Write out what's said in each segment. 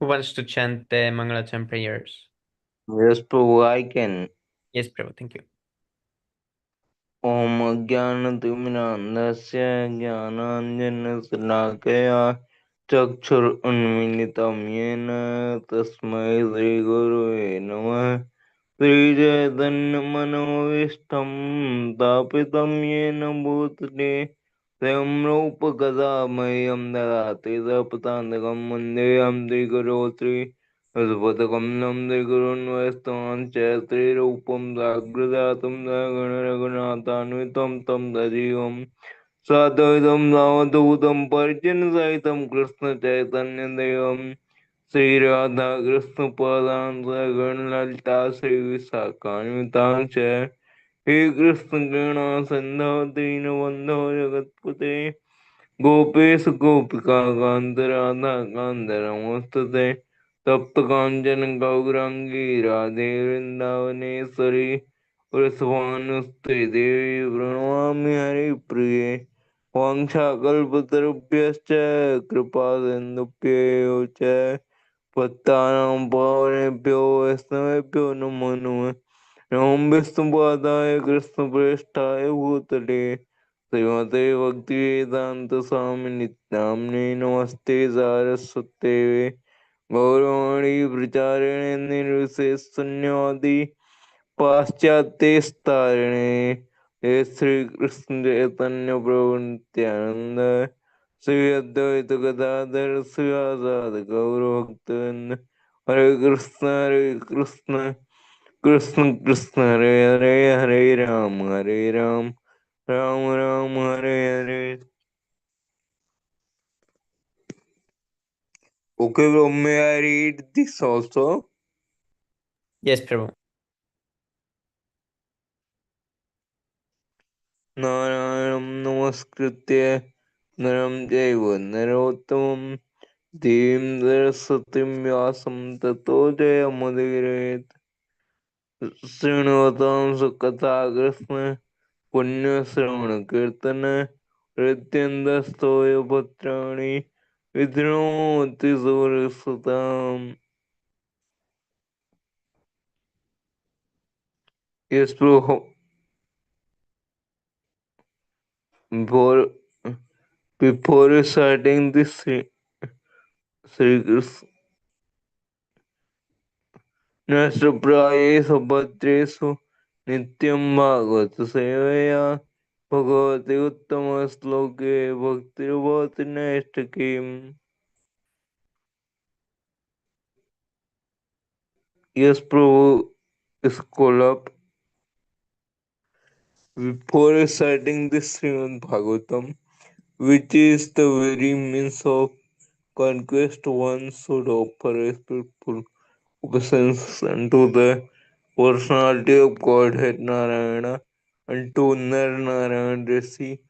Who wants to chant the Mangalachan prayers? Yes, Prabhu, I can. Yes, Prabhu. Thank you. Om Jnanatimirandasya Jnananjana Chakshur Unmilitam Yena Tasmai Shri Gurave Namah Shri Chaitanya Manovistam Tapitam Yena Bhutale Swayam Rupa Kadamayam Dadati Sapatandakam Mandeyam Shri Guru Shri Vaspadakamam Shri Gurun Vaistam Shri Rupam Sagrajatam Saganaraghunathanitam Tam Dajivam Sadaitam Navadutam Parjan Saitam Krishna Chaitanya Devam Sri Radha Krishna Padan Sagan Lalita Sri Visakanitam He Krishna Krishna Sandha Dina Bandho Jagatpate Gopesh Gopika Kanta Radha Kanta Namastate Tapta Kanjana Gaurangi Radhe Vrindavaneshwari Vrisvanuste Devi Pranamami Hari Priye Vangshakalpatarubhyascha Kripa Sindhubhyo cha Pattanam Pavanebhyo Vaishnavebhyo Namo Namaha Om Vishnupadaya Krishna Prestaya Bhutale Srimate Bhaktivedanta Swami Nityanamne Namaste Saraswate Gauravani Pracharine Nirvisesanyadi पाश्चात्य हे श्री कृष्ण चैतन्य प्रभु नित्यानंद श्री अद्वैत गदाधर श्रीवासादि गौर भक्तवृंद हरे Krishna Krishna Krishna Hare Hare Hare Ram Ram Ram Hare Hare. Okay, bro, may I read this also? Yes, Prabhu. नारायणं नमस्कृत्य नरं चैव नरोत्तमं देवीं सरस्वतीं व्यासं ततो जयमुदीरयेत् शृण्वतां सुकथा Krishna पुण्यश्रवणकीर्तन हृद्यन्दस्तोयपत्राणि विद्रोमोति सुरसुताम्. Yes, bro. Before, before starting this Sri Krishna नष्टप्रायेषु भद्रेषु नित्यं भागवत सेवया भगवति उत्तमश्लोके भक्तिर्भवति नैष्ठिकीम्. Yes, Prabhu, scroll up. Before starting this Śrīmad-Bhāgavatam, which is the very means of conquest, one should offer respectful obeisance unto the personality of Godhead Narayana and to Nar Narayan Rishi,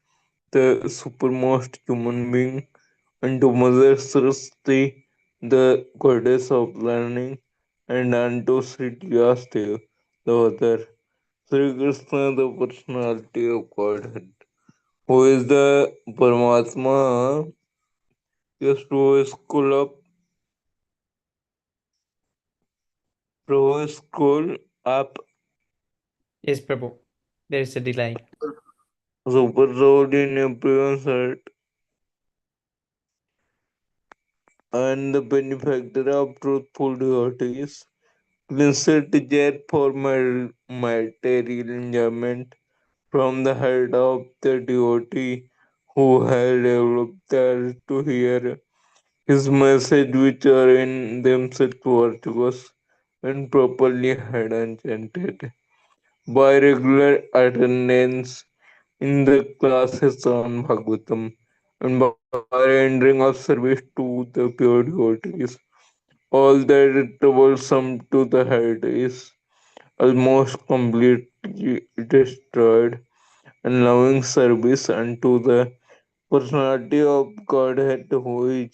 the supermost human being, and to Mother Saraswati, the goddess of learning, and unto Sri Vyasdev, the other, Sri Krishna, the personality of Godhead, who is the Paramatma. Yes, to school up, to school up, Yes, Prabhu. There is a delay. super road in everyone's heart, and the benefactor of truthful devotees. Vincent jet for material enjoyment from the heart of the devotee who had developed there to hear his message, which are in themselves virtuous and properly heard and chanted. By regular attendance in the classes on Bhagavatam and by rendering of service to the pure devotees, all that troublesome to the heart is almost completely destroyed, and loving service unto the personality of Godhead who is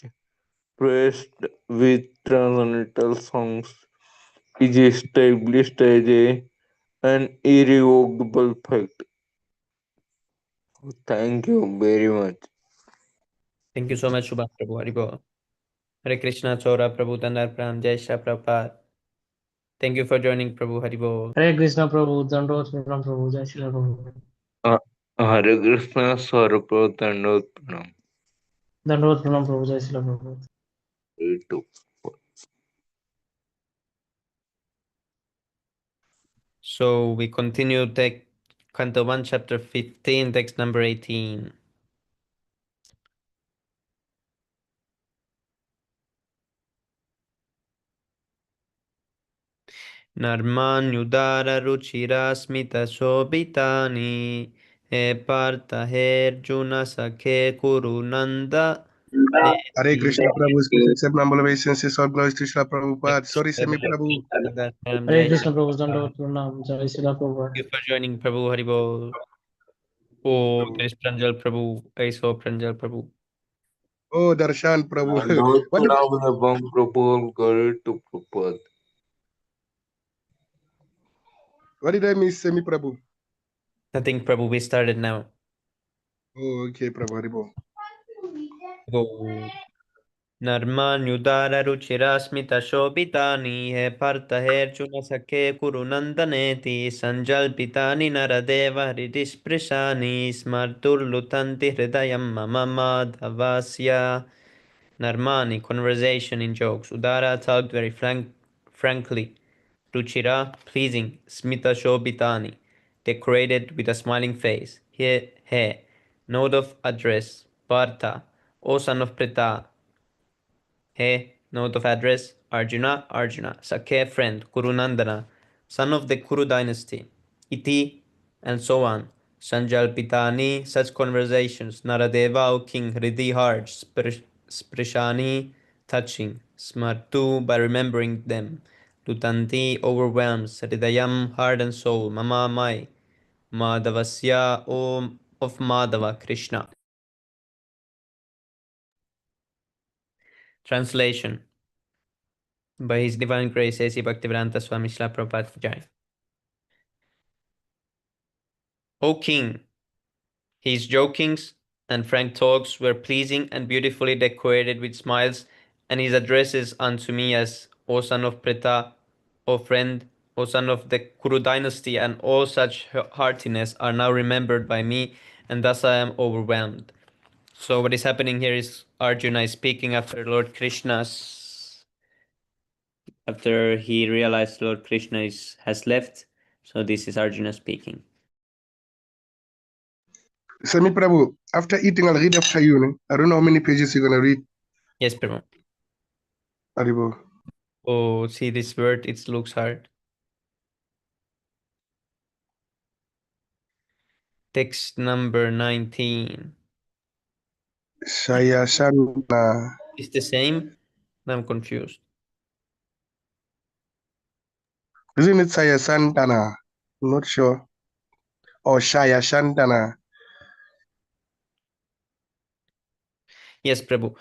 praised with transcendental songs is established as an irrevocable fact. Thank you very much. Thank you so much, Subhash Prabhu. Haribo. Hare Krishna, Chora, Prabhu, Dandar Pram, Jai Shri Prabhupada. Thank you for joining, Prabhu. Hari Bol. Hare Krishna Prabhu, Dandavat Pranam Prabhu, Jai Shri Prabhu. Hare Krishna Sarvaprat Dandavat Pranam. Dandavat Pranam Prabhu, Jai Shri Prabhu. Me too. So we continue Canto 1, chapter 15, text number 18. Narmanyudarruchirasmitashobhitani he partha he Arjuna sakhe kuru nanda Hare neti Krishna Prabhu, accept humble obeisances, all glories to Srila Prabhupada. Sorry, Semi Prabhu. Hare Krishna Prabhu, Dandavat Pranam, Jai Shri Prabhu. Thank you for joining, Prabhu. Hari Bol. Oh, there is Pranjal Prabhu. I saw Pranjal Prabhu. Oh, Darshan Prabhu. Dandavат What did, Pranam Evam Prabhu. Glory to Prabhupada. what did I miss, Semi Prabhu? Nothing, Prabhu. We started now. Oh, okay, Prabhu. Haribo. Go. नर्मान्युदाररुचिरास्मितशोभितानि हे भर्तहेऽर्जुनसखे कुरु नन्दनेति सञ्जल्पितानि नरदेव हृदिस्पृशानि स्मर्तुर्लुठन्ति हृदयं मम माधवस्य. Narmani, conversation in jokes. Udara talked very frankly. Ruchira, pleasing. Smita Shobitani, decorated with a smiling face. He, note of address. Partha, O son of Prita. He, note of address. Arjuna, Sakhe friend. Kurunandana, son of the Kuru dynasty. Iti, and so on. Sanjalpitani, such conversations. Naradeva, O king, Hridi heart. Sprishani, touching. Smartu, by remembering them. Lutanti, overwhelms. Hridayam, heart and soul. Mama, my. Madhavasya, Om of Madhava, Krishna. Translation. By His Divine Grace, A.C. Bhaktivedanta Swami Srila Prabhupada Jai. O King, his jokings and frank talks were pleasing and beautifully decorated with smiles, and his addresses unto me as O son of Preta, O friend, O son of the Kuru dynasty, and all such heartiness are now remembered by me, and thus I am overwhelmed. So what is happening here is Arjuna is speaking after Lord Krishna's, after he realized Lord Krishna has left. So this is Arjuna speaking. Semi Prabhu, after eating, I'll read after you. Ne? I don't know how many pages you're going to read. Yes, Prabhu. Haribo. Oh, see this word, it looks hard. Text number 19. Shaya Shana. It's the same? I'm confused. Isn't it Saya Santana? I'm not sure. Or Shaya Shantana. Yes, Prabhu.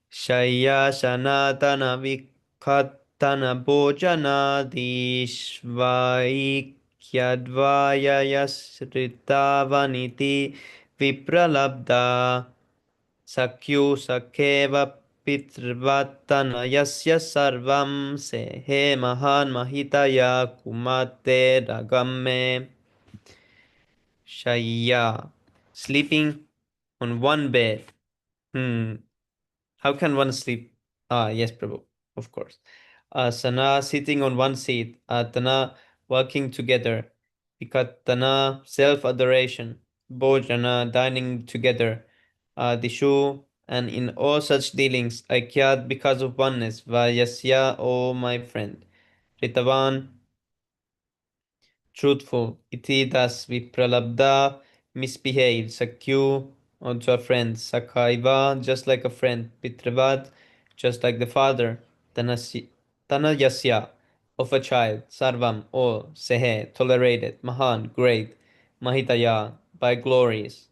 Shaya Sanatana Vikhatana Bhojanadishvaikyadvaya Yasritavaniti Vipralabda Sakyu Sakeva Pitrvatana Yasya Sarvam Sehe Mahan Mahitaya Kumate Ragamme. Shaya, sleeping on one bed. How can one sleep? Ah, yes, Prabhu, of course. Asana, sitting on one seat. Atana, walking together. Vikatana, self-adoration. Bhojana, dining together. Dishu, and in all such dealings, Aikyat, because of oneness. Vayasya, O my friend. Ritavan, truthful. Iti thus vipralabdha, misbehaved. Sakyu, onto a friend. Sakhaiva, just like a friend. Pitravad, just like the father. Tanayasya, of a child. Sarvam, all. Sehe, tolerated. Mahan, great. Mahitaya, by glories.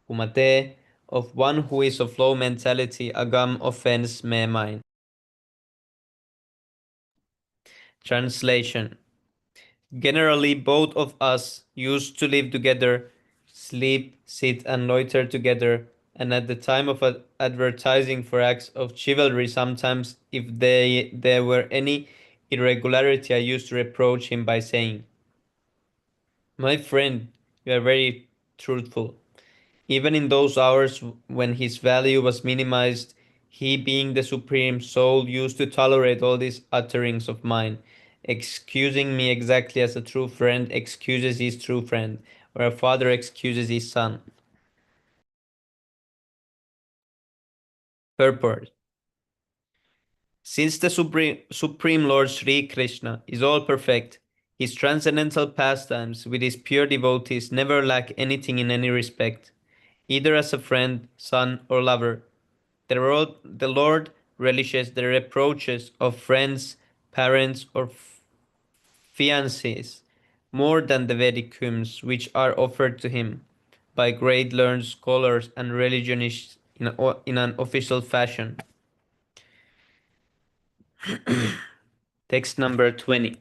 Kumate, of one who is of low mentality. Agam, offense, me mine. Translation. Generally, both of us used to live together, sleep, sit, and loiter together, and at the time of advertising for acts of chivalry, sometimes if there were any irregularity, I used to reproach him by saying, "My friend, you are very truthful." Even in those hours when his value was minimized, he, being the supreme soul, used to tolerate all these utterings of mine, excusing me exactly as a true friend excuses his true friend, or a father excuses his son. Purport. Since the Supreme Lord Sri Krishna is all perfect, his transcendental pastimes with his pure devotees never lack anything in any respect, either as a friend, son, or lover. The Lord relishes the reproaches of friends, parents, or fiancés more than the Vedic hymns which are offered to him by great learned scholars and religionists in an official fashion. Text number 20.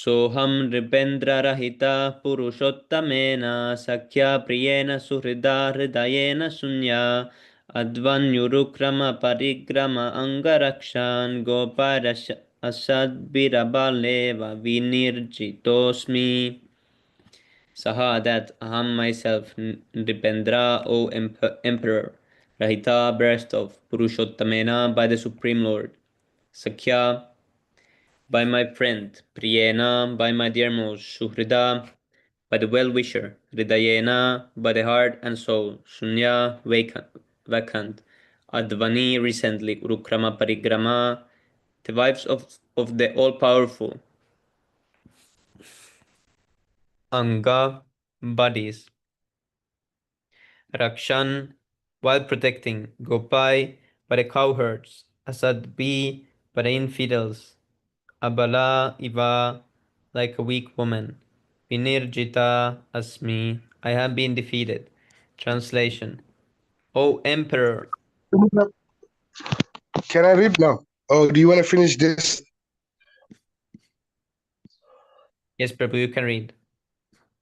सोऽहं नृपेन्द्ररहितः पुरुषोत्तमेन सख्या प्रियेण सुहृदा हृदयेन शून्या अध्वन्युरुक्रमपरिग्रम अङ्गरक्षान् गोपारश असद्भिरबालेव विनिर्जितोऽस्मि. Saha, that Aham myself, Nripendra, O Emperor, Rahita, breast of Purushottamena by the Supreme Lord, Sakhya, by my friend, Priyena, by my dearmost, Suhrida, by the well-wisher, Hridayena, by the heart and soul, Shunya, vacant, Advani, recently, Urukrama Parigrama, the wives of the all-powerful, Anga, bodies, Rakshan, while protecting, Gopai, by the cowherds, Asadbi, by the infidels, Abala, Iva, like a weak woman, Vinirjita, Asmi, I have been defeated. Translation. O Emperor. Can I read now? Or do you want to finish this? Yes, Prabhu, you can read.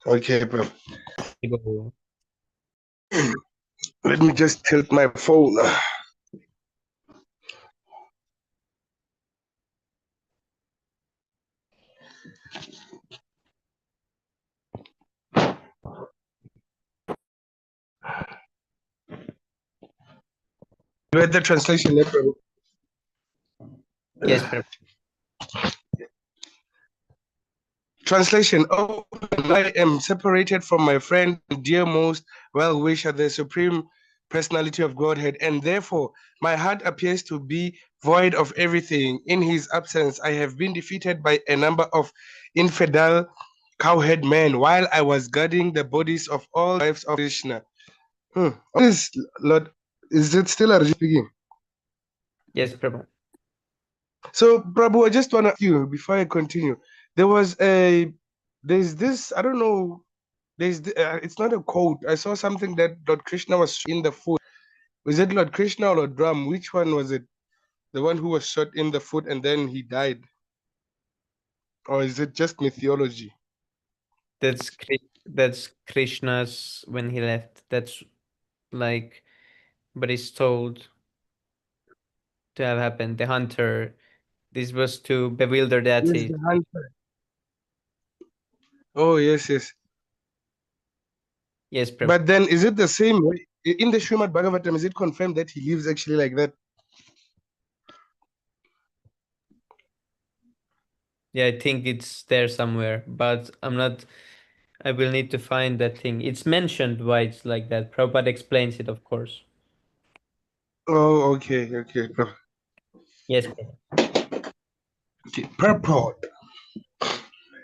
Okay, bro. Go. Let me just tilt my phone. You read the translation, yeah, bro? Yes, Prabhu. Translation. Oh, I am separated from my friend, dearmost well-wisher, the supreme personality of Godhead, and therefore my heart appears to be void of everything. In his absence, I have been defeated by a number of infidel cowhead men while I was guarding the bodies of all wives of Krishna. What is Lord? Is it still Arjun speaking? Yes, Prabhu. So, Prabhu, I just want to ask you before I continue. There's this, I don't know, it's not a quote. I saw something that Lord Krishna was in the foot. Was it Lord Krishna or Lord Ram? Which one was it? The one who was shot in the foot and then he died? Or is it just mythology? That's Krishna's when he left. That's like, but it's told to have happened. The hunter. This was to bewilder the Yes, atheist. the hunter. Oh, yes, yes. Yes, Prabhu. But then is it the same way? In the Śrīmad-Bhāgavatam, is it confirmed that he lives actually like that? Yeah, I think it's there somewhere, but I'm not. I will need to find that thing. It's mentioned why it's like that. Prabhupada explains it, of course. Oh, okay, okay. Yes, Prabhupada. Okay, purport.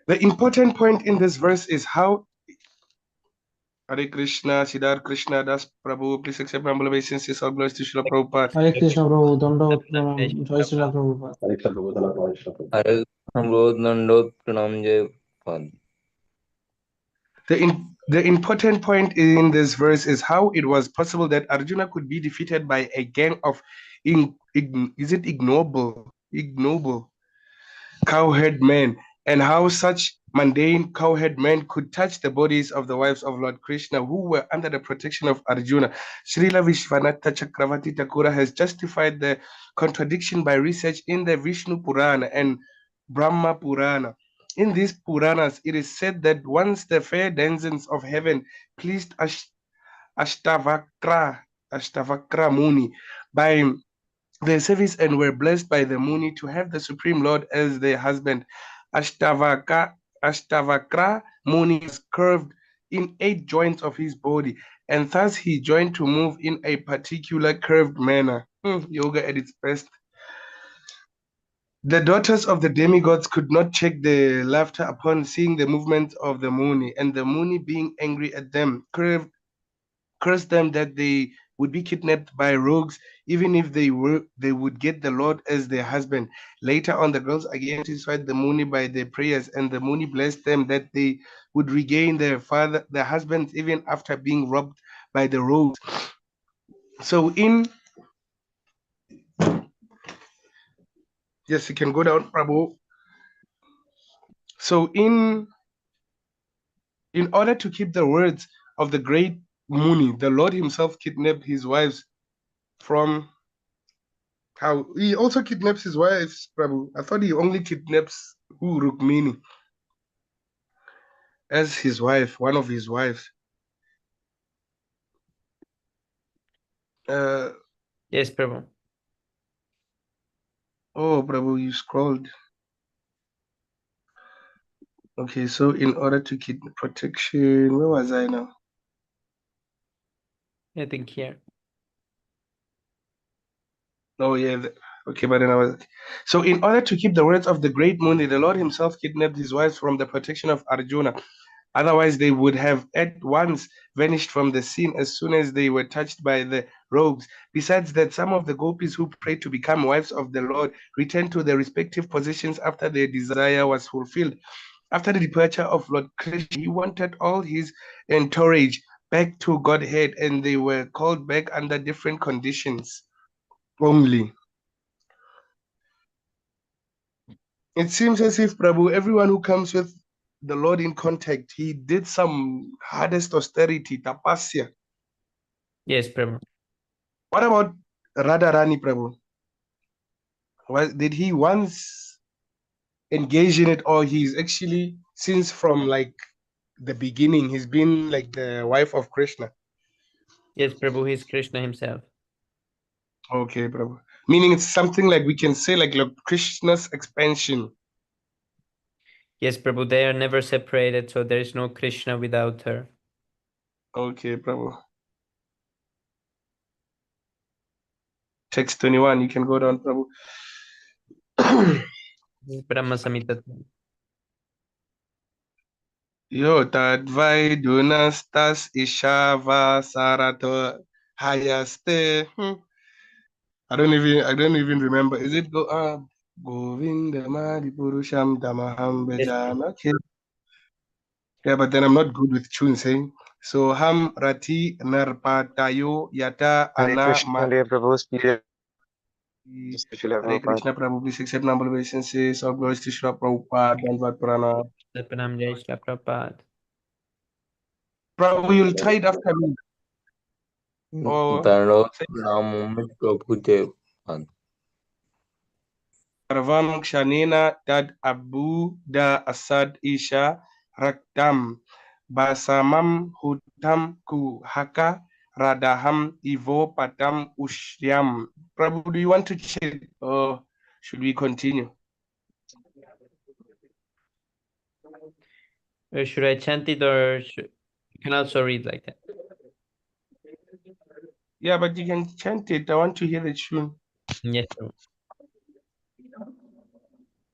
The important point in this verse is how Hare Krishna, Siddharth Krishna Das Prabhu, please accept my humble obeisances, all glories to Srila Prabhupada. Hare Krishna Prabhu, Dandavata Pranam, Jai Srila Prabhupada. Hare Samrodh Nandot Pranam Jai Pad. The important point in this verse is how it was possible that Arjuna could be defeated by a gang of ignoble cowherd men, and how such mundane cowherd men could touch the bodies of the wives of Lord Krishna who were under the protection of Arjuna. Srila Vishwanatha Chakravarti Thakura has justified the contradiction by research in the Vishnu Purana and Brahma Purana. In these Puranas, it is said that once the fair denizens of heaven pleased Ashtavakra Muni by their service and were blessed by the Muni to have the Supreme Lord as their husband. Ashtavakra Muni is curved in 8 joints of his body, and thus he joined to move in a particular curved manner. Yoga at its best. The daughters of the demigods could not check their laughter upon seeing the movements of the Muni, and the Muni, being angry at them, cursed them that they would be kidnapped by rogues, even if they would get the Lord as their husband. Later on, the girls again satisfied the Muni by their prayers, and the Muni blessed them that they would regain their husbands, even after being robbed by the rogues. So yes, you can go down, Prabhu. So in order to keep the words of the great Muni, the Lord himself kidnapped his wives from how he also kidnaps his wives, Prabhu. I thought he only kidnaps Rukmini as his wife, one of his wives. Yes, Prabhu. Oh, Prabhu, you scrolled. Okay, so in order to keep protection, where was I now? I think here. Oh, yeah. Okay, but then I was. So, in order to keep the words of the great Muni, the Lord himself kidnapped his wives from the protection of Arjuna. Otherwise, they would have at once vanished from the scene as soon as they were touched by the rogues. Besides that, some of the gopis who prayed to become wives of the Lord returned to their respective positions after their desire was fulfilled. After the departure of Lord Krishna, he wanted all his entourage back to Godhead, and they were called back under different conditions only. It seems as if, Prabhu, everyone who comes with the Lord in contact, he did some hardest austerity, tapasya. Yes, Prabhu. What about Radharani, Prabhu? Did he once engage in it, or he's actually, since from like the beginning, he's been like the wife of Krishna? Yes, Prabhu, he's Krishna himself. Okay, Prabhu. Meaning it's something like we can say like Krishna's expansion. Yes, Prabhu, they are never separated, so there is no Krishna without her. Okay, Prabhu. Text 21, you can go down, Prabhu. Brahma Samhita. Yo tadvai dunastas ishava sarato hayaste. I don't even remember. Is it Govinda Madi Purusham Damaham Bejana? Okay. Yeah, but then I'm not good with tunes, eh? So Ham Rati Narpatayo Yata Hare Ana Krishna, dear Prabhu, Spirit, Hare Krishna Prabhu, please accept number obeisances. All glories to Srila Prabhupada, Danvat Purana. Pranam Jai Shri Prabhupada. Prabhu, you'll try it after me. Tano Namu Prabhu Dev. Sarvam Kshanena Dad Abu Da Asad Isha Rakdam Basamam Hutam Ku Haka Radaham Ivo Patam Ushyam. Prabhu, do you want to check or should we continue? Should I chant it or you can also read like that? Yeah, but you can chant it. I want to hear the tune. Yes, Prabhu.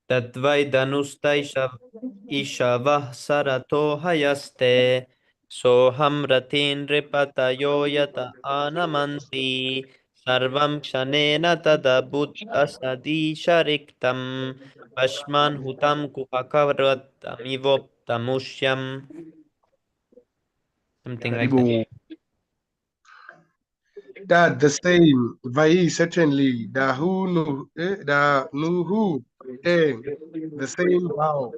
Tatvai Danusta Ishavah Sarato Hayaste Soham Ratin Repatayo Yata Anamanti Sarvam Kshanena Tada Asadi Shariktam Ashman Hutam Kuhakavatamivotamushyam. Something like that. That the same. Vai certainly. Da who nu the same vow.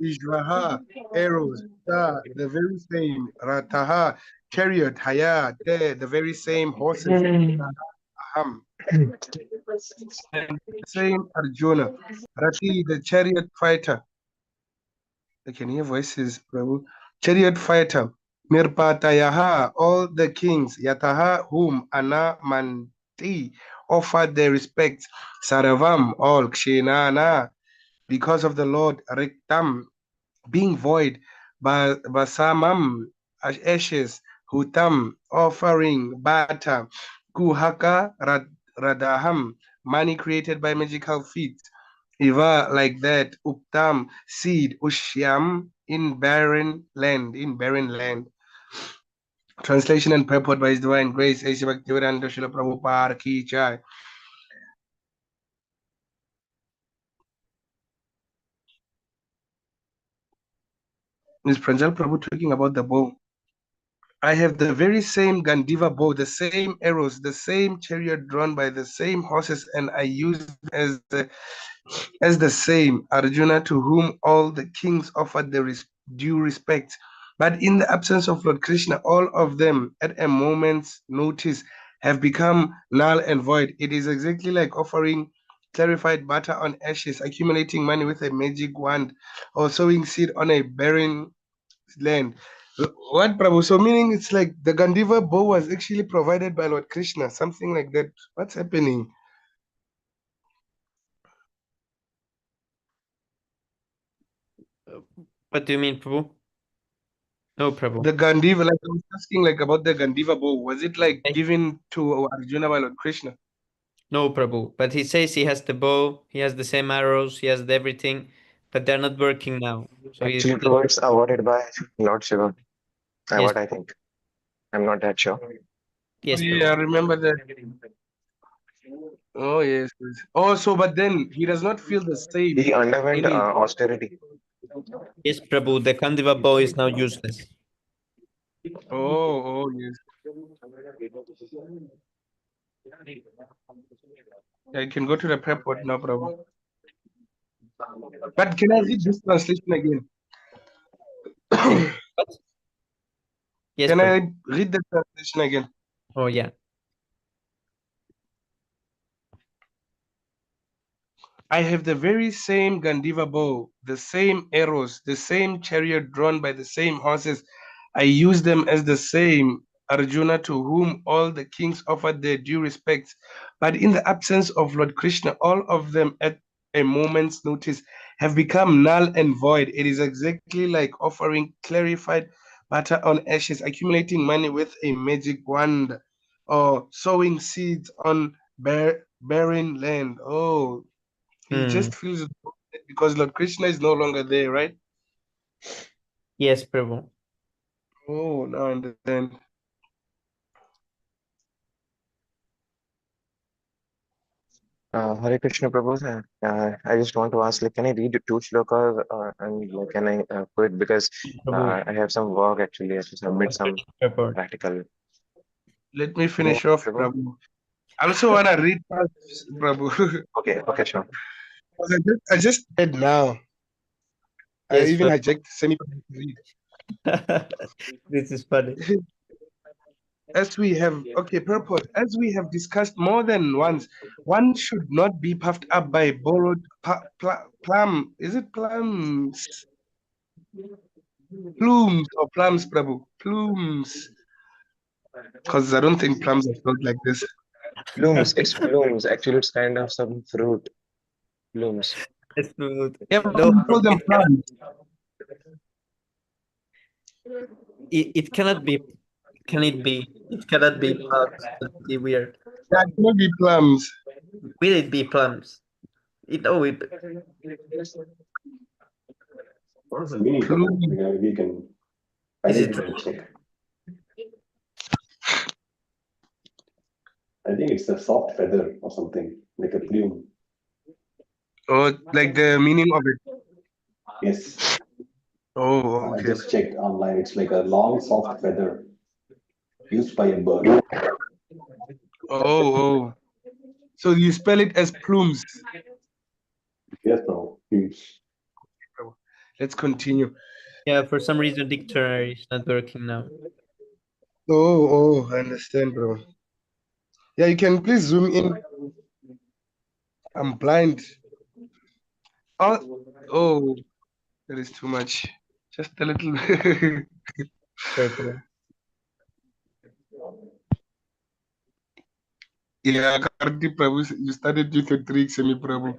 Ishvaha, arrows, Ta, the very same, Rataha, chariot, Haya, Te, the very same, horses, Aham, and the same Arjuna, Rati, the chariot fighter. I can hear voices, Prabhu. Chariot fighter, Mirpatayaha, all the kings, Yataha, whom Ana Manti offered their respects, Saravam, all Kshinana, because of the Lord, Riktam, being void, Basamam, ashes, Hutam, offering, Bata, Kuhaka, Radaham, money created by magical feet, Iva, like that, Uptam, seed, Ushyam, in barren land. Translation and purport by His Divine Grace, A.C. Bhaktivedanta Srila Prabhupada Ki Jai. Is Pranjal Prabhu talking about the bow? I have the very same Gandiva bow, the same arrows, the same chariot drawn by the same horses, and I use as the same Arjuna, to whom all the kings offered the due respect. But in the absence of Lord Krishna, all of them at a moment's notice have become null and void. It is exactly like offering clarified butter on ashes, accumulating money with a magic wand, or sowing seed on a barren land. What, Prabhu? So meaning it's like the Gandiva bow was actually provided by Lord Krishna, something like that. What's happening? What do you mean, Prabhu? No, Prabhu. The Gandiva, like I was asking, like about the Gandiva bow, was it like given to Arjuna by Lord Krishna? No, Prabhu. But he says he has the bow, he has the same arrows, he has everything, but they're not working now. So he's Actually, towards awarded by Lord Shiva. Yes. What I think. I'm not that sure. Yes, Oh, Prabhu. yeah, I remember that. Oh, yes, yes. Oh, so but then he does not feel the same. He underwent in it. austerity. Yes, Prabhu. The Kandiva bow is now useless. Oh, yes. I can go to the purport, no problem. But can I read this translation again? What? Yes, Can Prabhu. I read the translation again? Oh, yeah. I have the very same Gandiva bow, the same arrows, the same chariot drawn by the same horses. I use them as the same Arjuna, to whom all the kings offered their due respects. But in the absence of Lord Krishna, all of them at a moment's notice have become null and void. It is exactly like offering clarified butter on ashes, accumulating money with a magic wand, or sowing seeds on barren land. Oh, he just feels it because Lord Krishna is no longer there, right? Yes, Prabhu. Oh, now I understand. Hare Krishna Prabhu, I just want to ask, like, can I read two shlokas and like, can I quit because Prabhu. I have some work actually. I have to submit some Purport. practical. Let me finish off, Prabhu? Prabhu. I also want to read first, Prabhu. Okay, sure. I just read now. I Yes, even Prabhu. hijacked semi to read. This is funny. As we have, okay, purport. As we have discussed more than once, one should not be puffed up by borrowed plum. Is it plums? Plumes or plums, Prabhu? Plumes. Because I don't think plums are spelled like this. Blooms, it's blooms. Actually, it's kind of some fruit. Blooms. Yes, Prabhu. Yeah, but No, we call them plums. it cannot be. Can it be? It cannot be plums. That'd be weird. That will be plums. Will it be plums? No, it. What is the meaning of Plume. that? We can Is it identify and check. I think it's a soft feather or something, like a plume. Oh, like the meaning of it. Yes. Oh, I okay. just checked online. It's like a long, soft feather used by a bird. Oh. So you spell it as plumes. Yes, bro. Plumes. Let's continue. Yeah, for some reason dictionary is not working now. Oh, I understand, bro. Yeah, you can please zoom in. I'm blind. Oh, that is too much. Just a little. Sorry, Prabhu. Yeah, Karti Prabhu, you started with your trick, Semi Prabhu.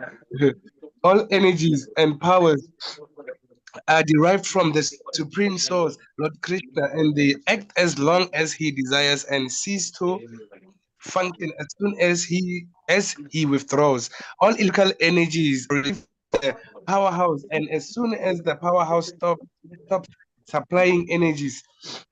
All energies and powers are derived from the supreme source, Lord Krishna, and they act as long as he desires and cease to function as soon as he withdraws. All electrical energies receive the powerhouse, and as soon as the powerhouse stops supplying energy,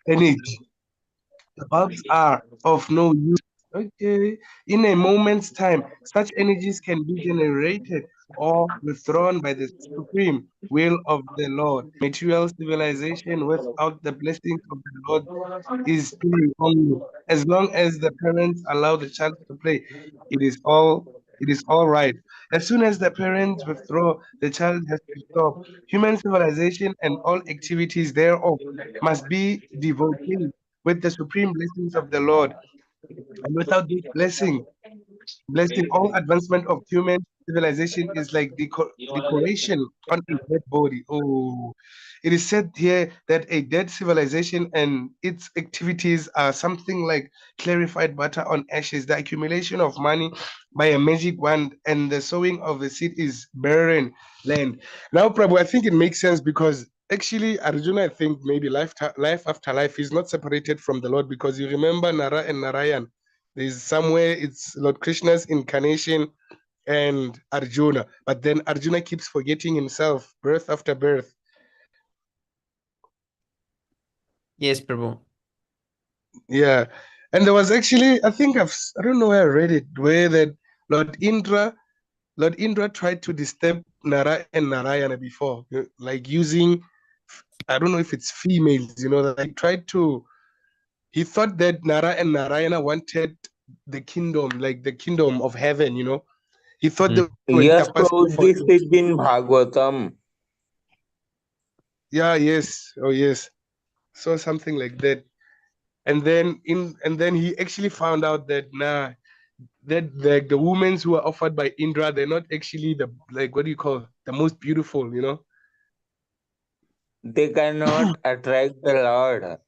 the bulbs are of no use. Okay. In a moment's time, such energies can be generated or withdrawn by the supreme will of the Lord. Material civilization without the blessings of the Lord is playing only. As long as the parents allow the child to play, it is all right. As soon as the parents withdraw, the child has to stop. Human civilization and all activities thereof must be devoted with the supreme blessings of the Lord. And without this blessing, all advancement of human civilization is like decoration on a dead body. Oh, it is said here that a dead civilization and its activities are something like clarified butter on ashes. The accumulation of money by a magic wand and the sowing of the seed is barren land. Now, Prabhu, I think it makes sense because actually, Arjuna, I think maybe life after life is not separated from the Lord because you remember Nara and Narayan. There's somewhere it's Lord Krishna's incarnation and Arjuna, but then Arjuna keeps forgetting himself birth after birth. Yes, Prabhu. Yeah, and there was actually, I don't know where I read it, where that Lord Indra tried to disturb Nara and Narayana before, like using, I don't know if it's females, that he thought that Nara and Narayana wanted the kingdom, like the kingdom of heaven, He thought they were Yes, capacity Prabhu, for this it. is in Bhagavatam. Yeah, yes. Oh, yes. So something like that. And then he actually found out that that the women who are offered by Indra, they're not actually the, like, what do you call, the most beautiful. They cannot attract the Lord.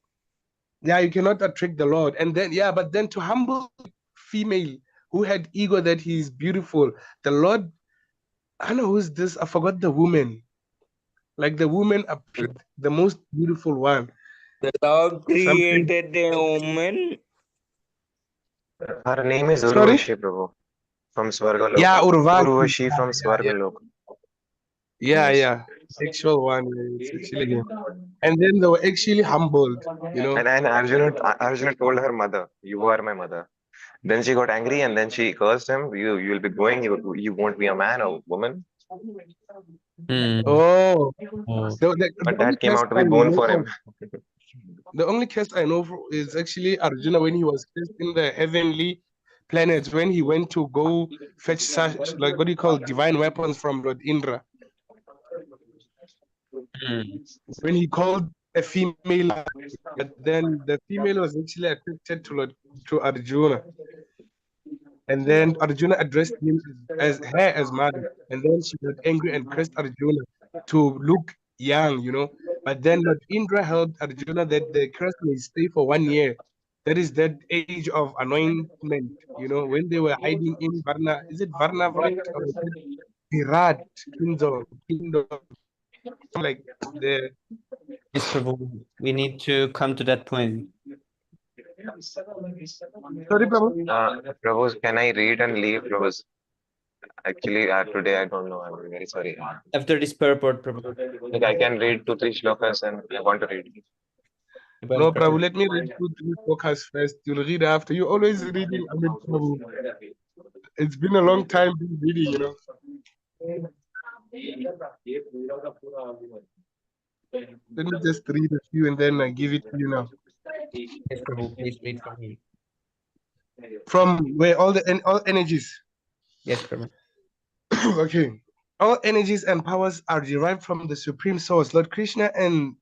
Yeah, you cannot attract the Lord. And then, yeah, but then to humble female who had ego that he is beautiful, the Lord, I don't know who's this, I forgot the woman. Like the woman appeared the most beautiful one. The Lord Something. created a woman. Her name is Sorry? Urvashi, Prabhu, from Yeah, Swargaloka. Urvashi. Urvashi from Swargaloka. Yeah, Yes. yeah. Actual one. It's actually him. And then they were actually humbled. And Arjuna told her mother, "You are my mother." Then she got angry and then she cursed him. You'll be going. You won't be a man or woman. Oh, Oh. the But only that came case out to I be bone know for of, him. the only case I know is actually Arjuna when he was placed in the heavenly planets when he went to go fetch such, like, what do you call, divine weapons from Lord Indra. When he called a female, but then the female was actually attracted to Arjuna. And then Arjuna addressed him as her as mother. And then she got angry and cursed Arjuna to look young. But then Lord Indra helped Arjuna that the curse may stay for 1 year. That is that age of anointment, when they were hiding in Varna. Is it Varnavrat or is it Virat kingdom? Like the Yes, Prabhu. We need to come to that point. sorry, Prabhu. Prabhu, can I read and leave? Prabhu, actually, today I don't know. I'm very sorry. After this purport, Prabhu. Like I can read 2, 3 shlokas and I want to read. No, Prabhu, let me read 2, 3 focus first. You'll read after. You always reading, Prabhu. It's been a long time been reading. Let me just read a few and then I give it to you now. Yes, Prabhu. Please read from me. From where all energies. Yes, Prabhu. Okay. All energies and powers are derived from the Supreme Source, Lord Krishna, and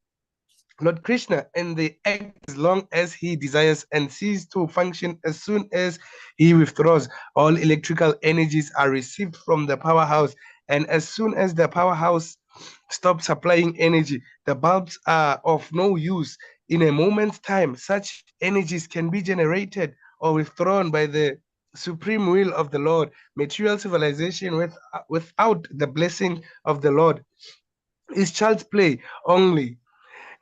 they act as long as he desires and cease to function as soon as he withdraws. All electrical energies are received from the powerhouse, and as soon as the powerhouse stops supplying energy, the bulbs are of no use. In a moment's time, such energies can be generated or withdrawn by the supreme will of the Lord. Material civilization without the blessing of the Lord is child's play only.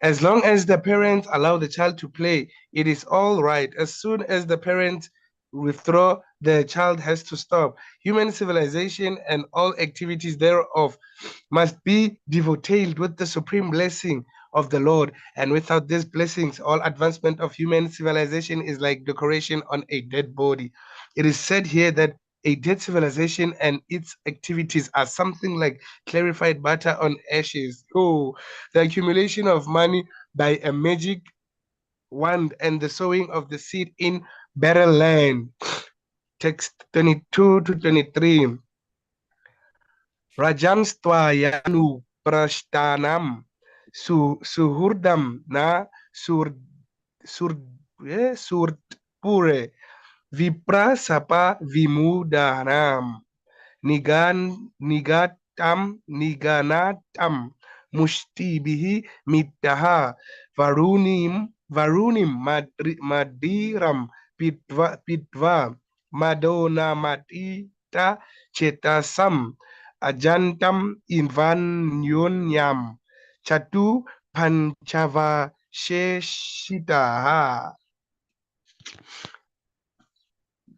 As long as the parents allow the child to play, it is all right. As soon as the parents withdraw, the child has to stop. Human civilization and all activities thereof must be devoted with the supreme blessing of the Lord. And without these blessings, all advancement of human civilization is like decoration on a dead body. It is said here that a dead civilization and its activities are something like clarified butter on ashes. Oh, the accumulation of money by a magic wand and the sowing of the seed in barren land. Text 22 to 23. Rajamstvayanu prashtanam suhurdam na sur surpure vipra sapa vimudanam niganatam mushtibihi mittaha varunim madiram pitva madona matita chetasam ajantam invanyonyam chatu panchava sheshitaha.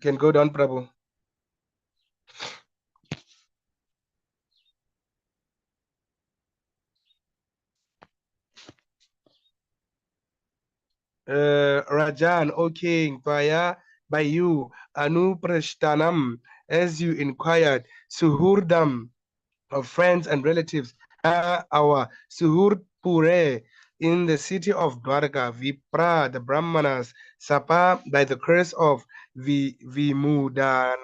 Can go down, Prabhu. Rajan, O king, by you, Anuprashtanam, as you inquired, Suhurdam, of friends and relatives, our Suhurpure, in the city of Dwarka, Vipra, the Brahmanas, Sapa, by the curse of Vimudahanam,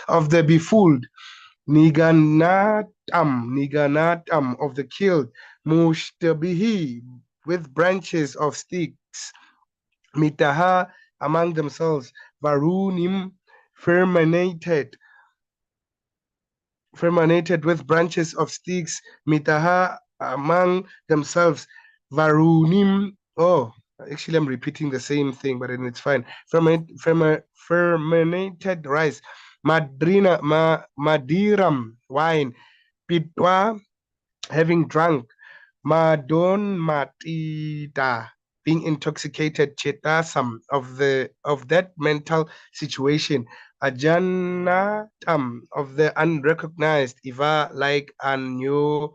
of the befooled, Niganatam of the killed, Mushtabihi with branches of sticks, Mitaha among themselves, Varunim fermented with branches of sticks, Mitaha among themselves, Varunim. Oh, actually, I'm repeating the same thing, but then it's fine. Fermented rice, Madiram wine, Pitwa having drunk, Madon Matita being intoxicated, Chetasam of that mental situation, Ajanatam of the unrecognized, Iva like Anyonyam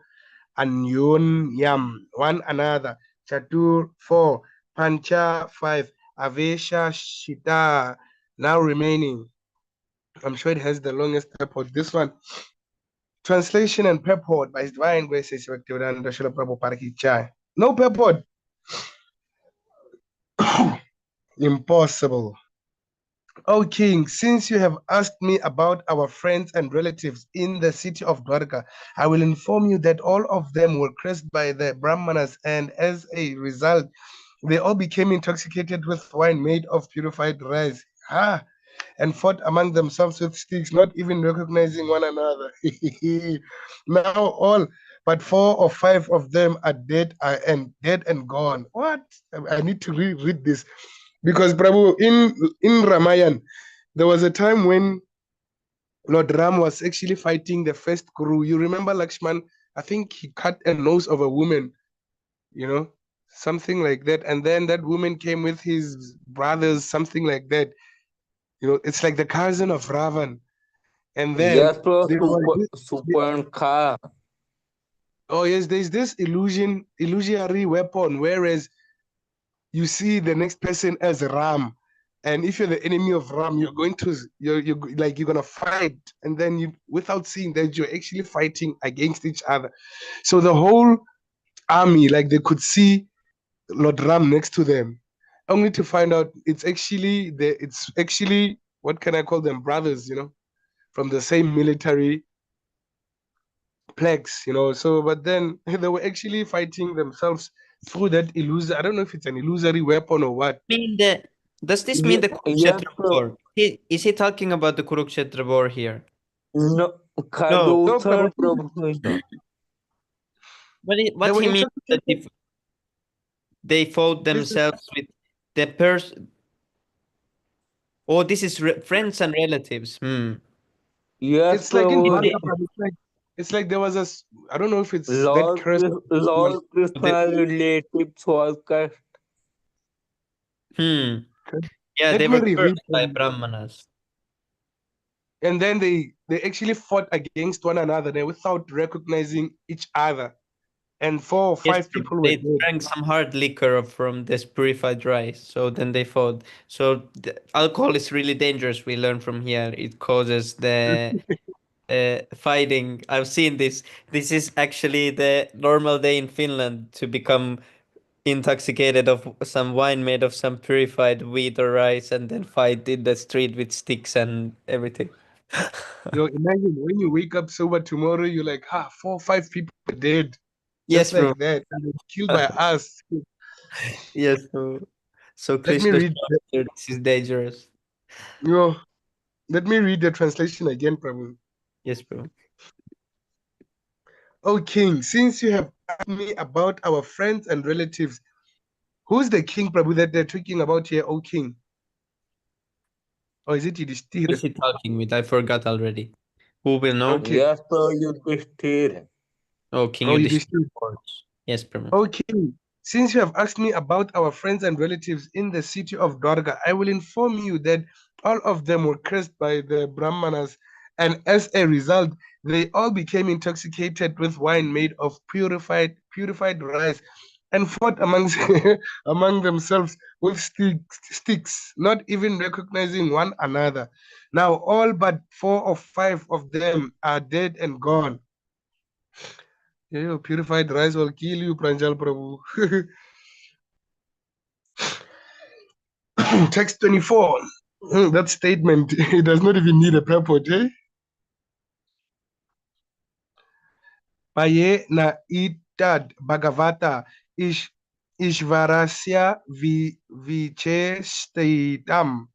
one another, Chatur 4, Pancha 5, Avesha Shita now remaining. I'm sure it has the longest purport. This one, translation and purport by His Divine Grace Bhaktivedanta Srila Prabhupada Ki Jai. No purport. Impossible. O king, since you have asked me about our friends and relatives in the city of Dwarka, I will inform you that all of them were cursed by the Brahmanas, and as a result, they all became intoxicated with wine made of purified rice. And fought among themselves with sticks, not even recognizing one another. Now all but 4 or 5 of them are dead and gone. What? I need to read this. Because Prabhu, in Ramayan, there was a time when Lord Ram was actually fighting the first Kuru. You remember Lakshman? I think he cut a nose of a woman, something like that. And then that woman came with his brothers, something like that. It's like the cousin of Ravan. And then Yes, bro. Super. Oh yes, there's this illusory weapon, whereas you see the next person as Ram, and if you're the enemy of Ram, you're gonna fight, and then you, without seeing that, you're actually fighting against each other. So the whole army, like, they could see Lord Ram next to them, only to find out it's actually what can I call them, brothers, from the same military plagues, So, but then they were actually fighting themselves through that illusion. I don't know if it's an illusory weapon or what. Does this mean the Yes, Kurukshetra bro. war? Is he talking about the Kurukshetra war here? No, No. No, Khadusa, Prabhu. Prabhu. They What were he means that intoxicated. if they fought Listen, themselves with the person. Oh, this is friends and relatives. Yes, it's like in Prabhu. Dwarka, Prabhu. It's like there was I don't know if it's that Lord, curse. Lord The, Krishna relatives was cursed. yeah, Let they me were reread. cursed by Brahmanas. And then they actually fought against one another without recognizing each other. And 4 or Yes, 5 people were they dead. drank some hard liquor from this purified rice. So then they fought. So the alcohol is really dangerous. We learn from here. It causes the fighting. I've seen this. This is actually the normal day in Finland to become intoxicated of some wine made of some purified wheat or rice and then fight in the street with sticks and everything. Imagine when you wake up sober tomorrow, you're like, 4 or 5 people are dead. Yes, Just bro. like that. And they're killed by us. Yes, bro. So Let me Krishna read showed here this is dangerous. you know, let me read the translation again, Prabhu. Yes, bro. O king, since you have asked me about our friends and relatives, who's the king, Prabhu, that they're talking about here, O king? Or is it Who is Yudhishthira? he talking with? I forgot already. Who will know? Okay. Yes, Prabhu, you Yudhishthira. Oh, King Oh, Yudhishthira, Yudhishthira. of course. Yes, Brahma. Okay, since you have asked me about our friends and relatives in the city of Dwarka, I will inform you that all of them were cursed by the Brahmanas, and as a result, they all became intoxicated with wine made of purified rice, and fought amongst among themselves with sticks, not even recognizing one another. Now all but 4 or 5 of them are dead and gone. Yeah, purified rice will kill you, Pranjal Prabhu. Text 24. That statement, it does not even need a purport. Paye na itad Bhagavata Ishvarasya Vichestitam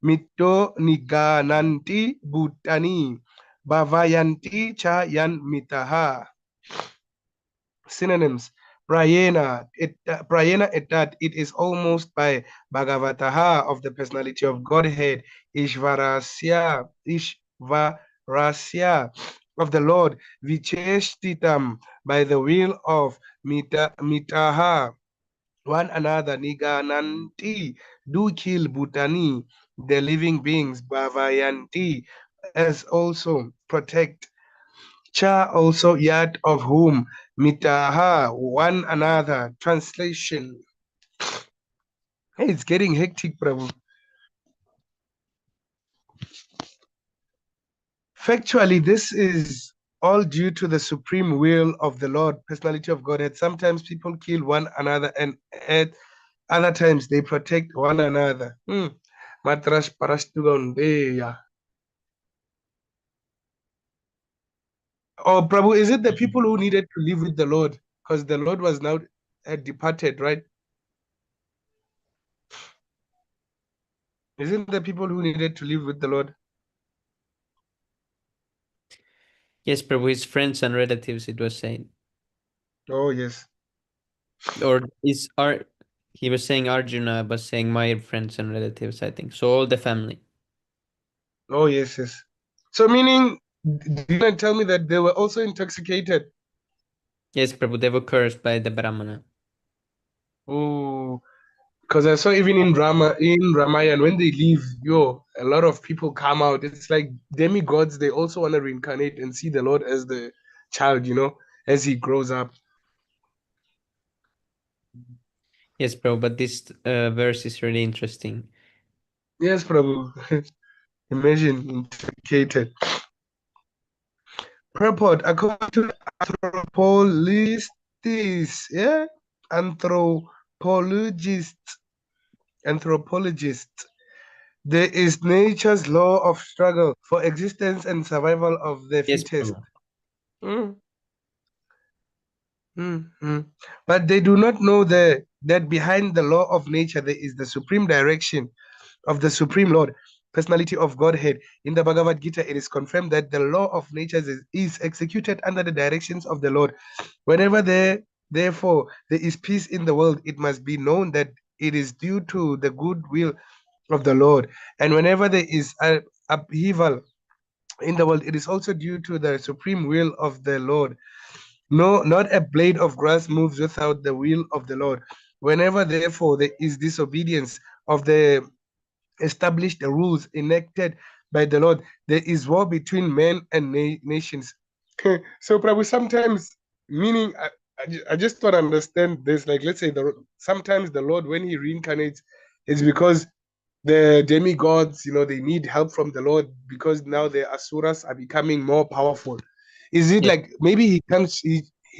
Mito Nigananti Bhutani Bhavayanti Cha Yan Mitaha. Synonyms. Prayena etat, it is almost by Bhagavataha of the personality of Godhead, Ishvarasya of the Lord, Vicheshtitam, by the will of Mitaha, one another, Nigananti, do kill Bhutani, the living beings, Bhavayanti, as also protect. Cha also yet of whom mitaha one another. Translation. Hey, it's getting hectic, Prabhu. Factually, this is all due to the supreme will of the Lord, personality of Godhead. Sometimes people kill one another, and at other times they protect one another. Matrash Parastugondeya. Oh, Prabhu, is it the people who needed to live with the Lord? Because the Lord was now had departed, right? Isn't the people who needed to live with the Lord? Yes, Prabhu, his friends and relatives, it was saying. Oh, yes. Or he was saying Arjuna was saying my friends and relatives, I think. So all the family. Oh, yes, yes. So meaning, do you tell me that they were also intoxicated? Yes, Prabhu, they were cursed by the Brahmana. Oh, because I saw even in Ramayana, when they leave, a lot of people come out. It's like demigods, they also want to reincarnate and see the Lord as the child, as he grows up. Yes, Prabhu, but this verse is really interesting. Yes, Prabhu. Imagine intoxicated. Purport, according to anthropologists, anthropologists, anthropologist. There is nature's law of struggle for existence and survival of the Yes, fittest. Prabhu. But they do not know that behind the law of nature there is the supreme direction of the Supreme Lord, personality of Godhead. In the Bhagavad Gita, it is confirmed that the law of nature is executed under the directions of the Lord. Whenever therefore, there is peace in the world, it must be known that it is due to the good will of the Lord. And whenever there is upheaval in the world, it is also due to the supreme will of the Lord. No, not a blade of grass moves without the will of the Lord. Whenever, therefore, there is disobedience of the established rules enacted by the Lord, there is war between men and nations. So, Prabhu, sometimes, meaning, I just don't understand this. Like, let's say, sometimes the Lord, when he reincarnates, is because the demigods, they need help from the Lord because now the asuras are becoming more powerful. Is it Yes. like maybe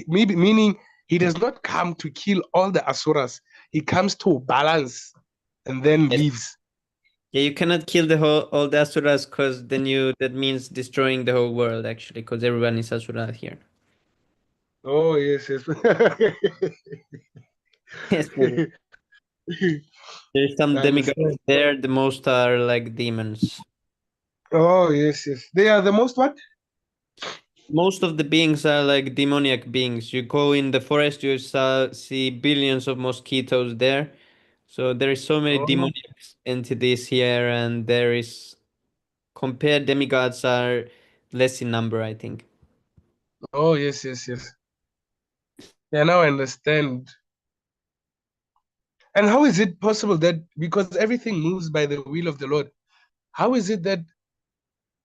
maybe meaning he does not come to kill all the asuras, he comes to balance and then Yes. leaves. Yeah, you cannot kill all the asuras because then that means destroying the whole world actually, because everyone is asura here. Oh, yes. Yes, Prabhu. There's some I demigods understand. there. The most are like demons. Oh, yes. They are the most what? Most of the beings are like demoniac beings. You go in the forest, you see billions of mosquitoes there. So there is so many Oh, demonic entities here, and there is compared demigods are less in number, I think. oh, yes. Yeah, now I understand. And how is it possible that because everything moves by the will of the Lord, how is it that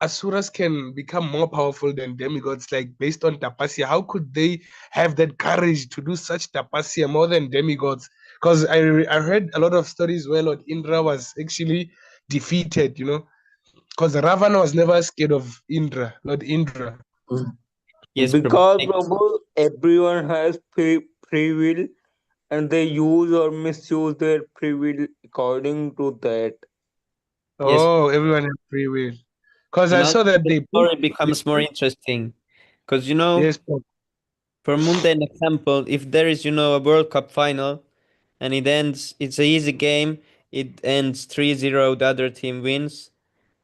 asuras can become more powerful than demigods, like based on tapasya? How could they have that courage to do such tapasya more than demigods? Because I heard a lot of stories where Lord Indra was actually defeated, because Ravana was never scared of Lord Indra. Yes, Prabhu. Because Prabhu, everyone has free will and they use or misuse their free will according to that. Yes, Oh, everyone has free will. Because and I also saw that the story becomes more interesting because yes, for mundane example, if there is a World Cup final and it's a easy game, it ends 3-0, the other team wins.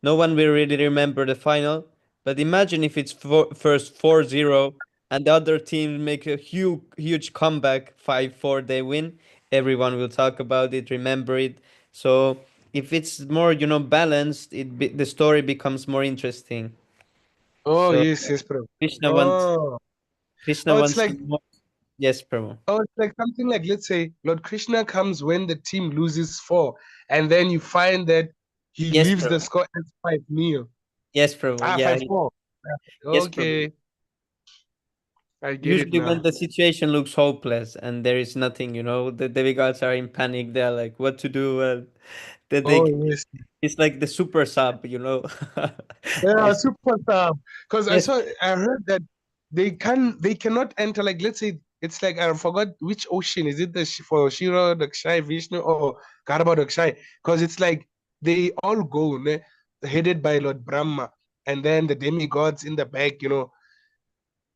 No one will really remember the final, but imagine if it's first 4-0 and the other team make a huge comeback, 5-4 they win. Everyone will talk about it, remember it. So if it's more, balanced, the story becomes more interesting. oh So yes, bro. Krishna wants Oh, Krishna oh, it's wants like to know. Yes, Prabhu. something like, let's say Lord Krishna comes when the team loses 4, and then you find that he Yes, leaves the Prabhu. score as 5-0. Yes, Prabhu. Yeah. 5-4. Yes, Prabhu. Okay, I get it Usually, when now. the situation looks hopeless and there is nothing, the demigods are in panic. They're like, "What to do?" Then Oh they, yes, it's like the super sub, yeah, It's- super sub. Because yes, I heard that they cannot enter. Like, let's say it's like I forgot which ocean is it, for Shira Dakshai, Vishnu, or Garba Dakshai? Because it's like they all go headed by Lord Brahma, and then the demigods in the back.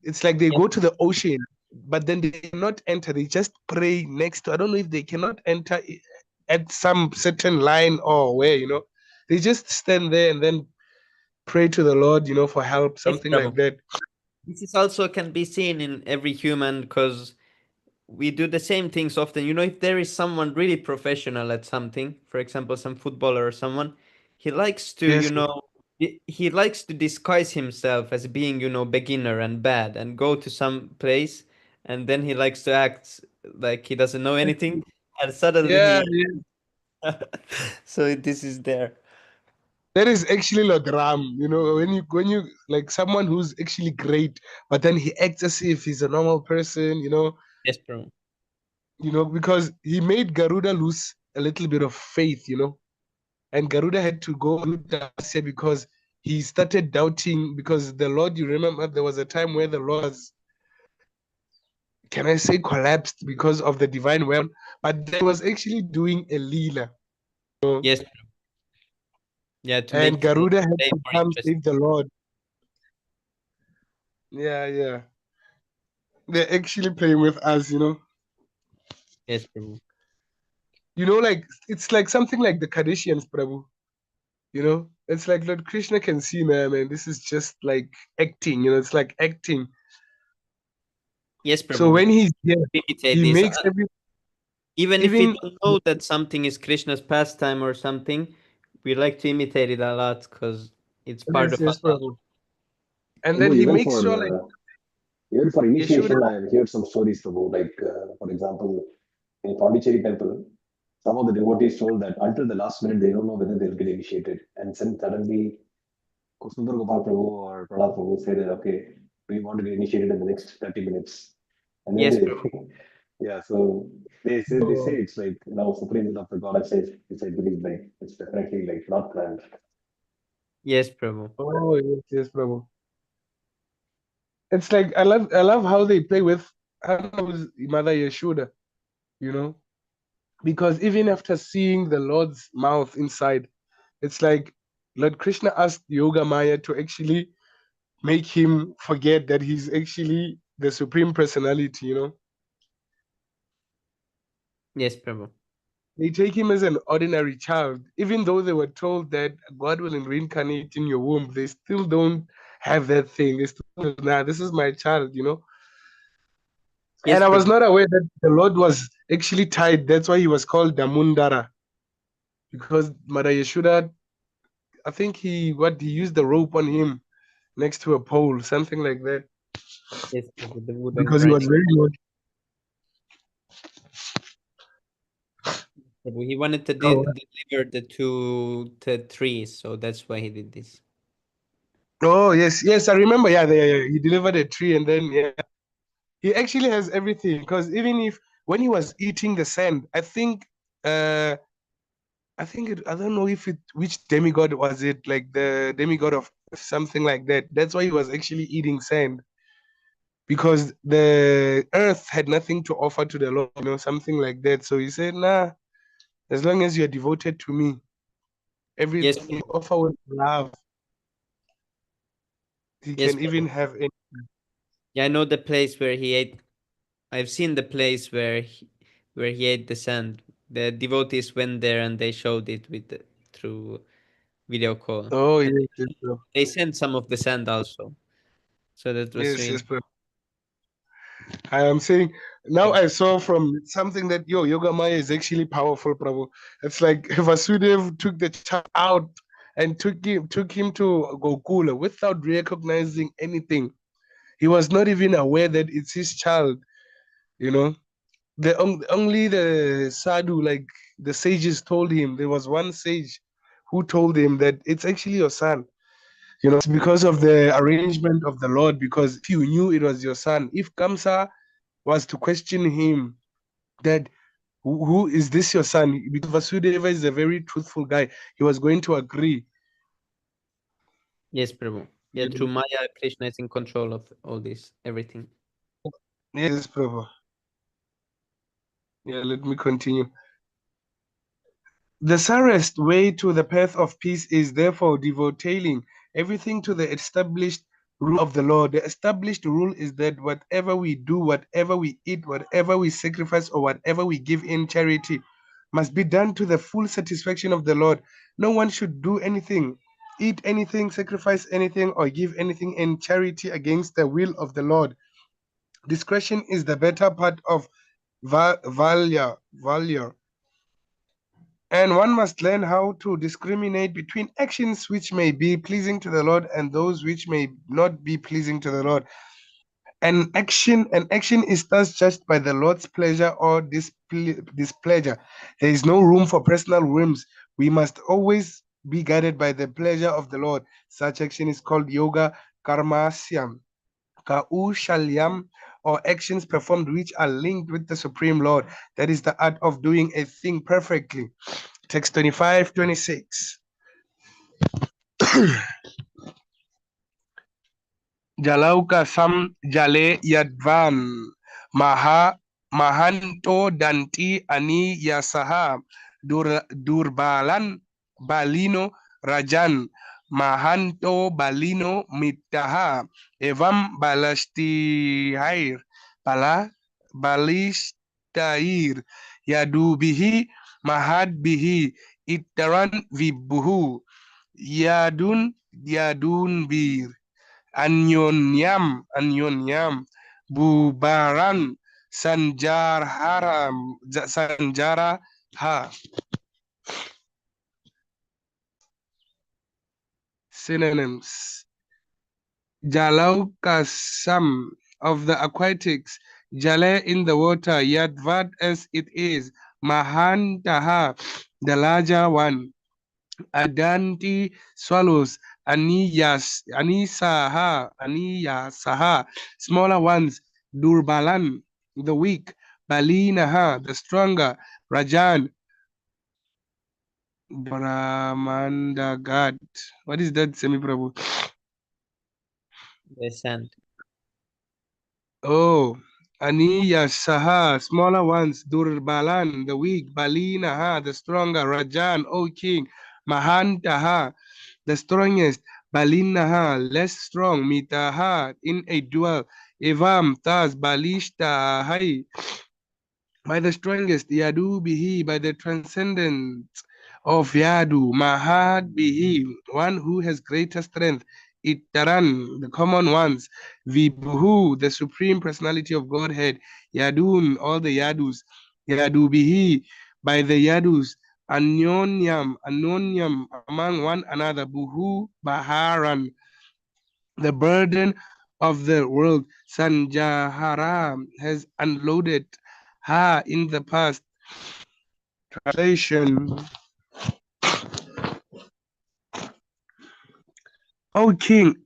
It's like they yes, go to the ocean, but then they cannot enter. They just pray next to. I don't know if they cannot enter at some certain line or where. They just stand there and then pray to the Lord, for help, yes, something like Prabhu. that. This is also can be seen in every human because we do the same things often. If there is someone really professional at something, for example, some footballer or someone, he likes to, Yes. he likes to disguise himself as being, beginner and bad and go to some place and then he likes to act like he doesn't know anything and suddenly Yeah, he yeah. so this is there. That is actually Lord Ram, when you like someone who's actually great, but then he acts as if he's a normal person, Yes, bro. because he made Garuda lose a little bit of faith, and Garuda had to go do Dasya because he started doubting, because the Lord, you remember, there was a time where the Lord was, can I say, collapsed because of the divine weapon, but then he was actually doing a Leela. Yes. Yeah, to And make Garuda had play to more come interesting. save the Lord. Yeah. They're actually playing with us, Yes, Prabhu. Like it's like something like the Kardashians, Prabhu. It's like Lord Krishna can see, man, this is just like acting, it's like acting. Yes, Prabhu. So when he's here, Imitate he this. makes Even if we don't know that something is Krishna's pastime or something, we like to imitate it a lot because it's part of us. Prabhu. And Prabhu, then he even makes for, sure like even for initiation, Yashoda. I have heard some stories, Prabhu. Like, for example, in Pondicherry temple, some of the devotees told that until the last minute, they don't know whether they'll get initiated. And then suddenly, Sundar Gopal Prabhu or Prahlad Prabhu say that, okay, we want to get initiated in the next 30 minutes. And then Yes, they, Prabhu. yeah, so they say it's like now Supreme Will of the God says, it's I believe like it's definitely like not planned. Yes, Prabhu. Oh yes, Prabhu. It's like I love how they play with Hannah's mother Yashoda, because even after seeing the Lord's mouth inside, it's like Lord Krishna asked Yoga Maya to actually make him forget that he's actually the Supreme Personality, Yes, Prabhu. They take him as an ordinary child, even though they were told that God will reincarnate in your womb. They still don't have that thing. They still, this is my child, Yes, And I was Prabhu. not aware that the Lord was actually tied. That's why he was called Damundara. Because Mother Yashoda, I think he used the rope on him next to a pole, something like that. Yes, Prabhu. The wooden Because he was grinding. very low. Prabhu. He wanted to deliver the trees, so that's why he did this. Oh yes, I remember. Yeah, he delivered a tree, and then he actually has everything. Because even if when he was eating the sand, I think I don't know which demigod was it, like the demigod of something like that. That's why he was actually eating sand, because the earth had nothing to offer to the Lord, something like that. So he said, nah, as long as you're devoted to me, everything you offer with love. He Yes, can Prabhu. even have any. Yeah, I know the place where he ate. I've seen the place where he ate the sand. The devotees went there and they showed it through video call. Oh And yes, bro. they sent some of the sand also. So that was Yes, really bro. I am saying now I saw from something that Yoga Maya is actually powerful, Prabhu. It's like Vasudev took the child out and took him to Gokula without recognizing anything. He was not even aware that it's his child, only the sadhu, like the sages, told him. There was one sage who told him that it's actually your son. It's because of the arrangement of the Lord. Because if you knew it was your son, if Kamsa was to question him that who is this your son, because Vasudeva is a very truthful guy, he was going to agree. Yes, Prabhu. Yeah, through Maya, Krishna is in control of all this, everything. Yes, Prabhu. Yeah, let me continue. The surest way to the path of peace is therefore devoting everything to the established rule of the Lord. The established rule is that whatever we do, whatever we eat, whatever we sacrifice, or whatever we give in charity must be done to the full satisfaction of the Lord. No one should do anything, eat anything, sacrifice anything, or give anything in charity against the will of the Lord. Discretion is the better part of valor. And one must learn how to discriminate between actions which may be pleasing to the Lord and those which may not be pleasing to the Lord. An action is thus judged by the Lord's pleasure or displeasure. There is no room for personal whims. We must always be guided by the pleasure of the Lord. Such action is called yoga karmasyam, kaushalyam, or actions performed which are linked with the Supreme Lord. That is the art of doing a thing perfectly. Text 25:26. Jalauka sam jale yadvan mahanto danti ani yasaha Durbalan Balino Rajan Mahanto Balino Mitaha Evam Balastihair Balistair Yadubihi Mahadbihi Itaran Vibuhu Yadun Bir Anyonyam Bubaran Sanjara Ha. Synonyms: Jalaukasam of the aquatics, Jale in the water, Yadvad as it is, Mahantaha the larger one, Adanti swallows, Anisaha smaller ones, Durbalan the weak, Balinaha the stronger, Rajan Brahmandagat. What is that, Semi Prabhu? The sand. Oh, Aniya Saha, smaller ones, Durbalan, the weak, Balinaha, the stronger, Rajan, O king, Mahantaha, the strongest, Balinaha, less strong, Mitaha, in a duel, Evam, thus, Balishta, by the strongest, Yadu Bihi, by the transcendence of Yadu, Mahad Bihi, one who has greater strength, Itaran, the common ones, Vibhu, the supreme personality of Godhead, Yadun, all the Yadus, Yadu Bihi, by the Yadus, Anyonyam, among one another, Buhu, Baharan, the burden of the world, Sanjahara, has unloaded Ha in the past. Translation: O king,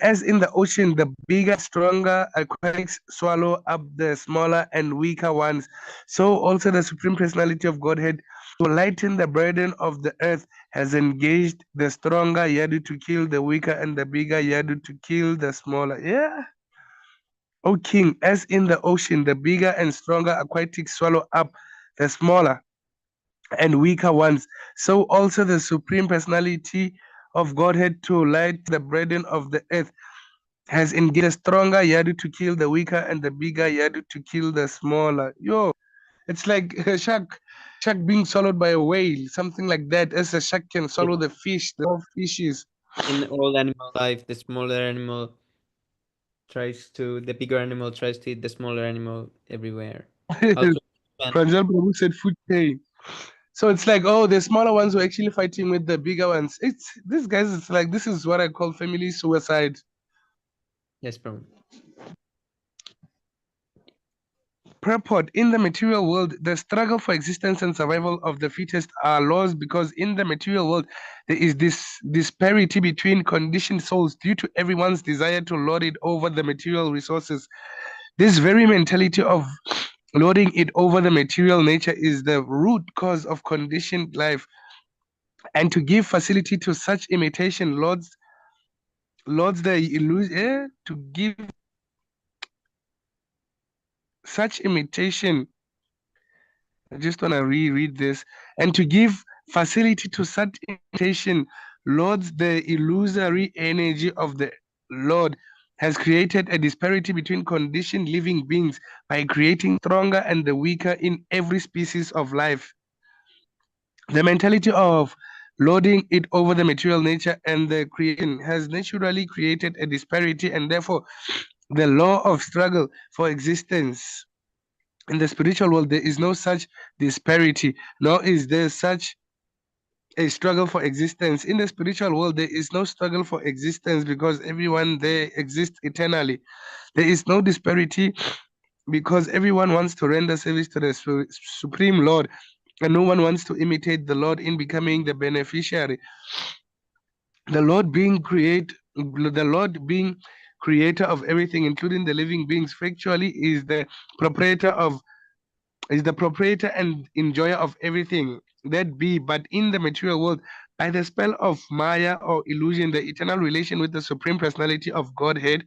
as in the ocean, the bigger, stronger aquatics swallow up the smaller and weaker ones, so also the Supreme Personality of Godhead, to lighten the burden of the earth, has engaged the stronger Yadu to kill the weaker and the bigger Yadu to kill the smaller. Yeah. O king, as in the ocean, the bigger and stronger aquatics swallow up the smaller and weaker ones, so also the Supreme Personality of Godhead, to light the burden of the earth, has engaged the stronger Yadu to kill the weaker and the bigger Yadu to kill the smaller. Yo, it's like a shark being swallowed by a whale, something like that, as a shark can swallow the fish, the small fishes. In all animal life, the smaller animal the bigger animal tries to eat the smaller animal everywhere. Also, Pranjal Prabhu said food chain. So it's like, oh, the smaller ones were actually fighting with the bigger ones. It's these guys, it's like, this is what I call family suicide. yes, bro. Purport: in the material world, the struggle for existence and survival of the fittest are laws, because in the material world there is this disparity between conditioned souls due to everyone's desire to lord it over the material resources. This very mentality of lording it over the material nature is the root cause of conditioned life, and to give facility to such imitation lords the illusion, to give such imitation, I just want to reread this, and to give facility to such imitation lords the illusory energy of the Lord, has created a disparity between conditioned living beings by creating stronger and the weaker in every species of life. The mentality of lording it over the material nature and the creation has naturally created a disparity, and therefore the law of struggle for existence. In the spiritual world, there is no such disparity, nor is there such a struggle for existence. In the spiritual world, there is no struggle for existence, because everyone there exists eternally. There is no disparity, because everyone wants to render service to the Supreme Lord, and no one wants to imitate the Lord in becoming the beneficiary. The Lord being creator of everything, including the living beings, factually is the proprietor and enjoyer of everything that be. But in the material world, by the spell of Maya or illusion, the eternal relation with the Supreme Personality of Godhead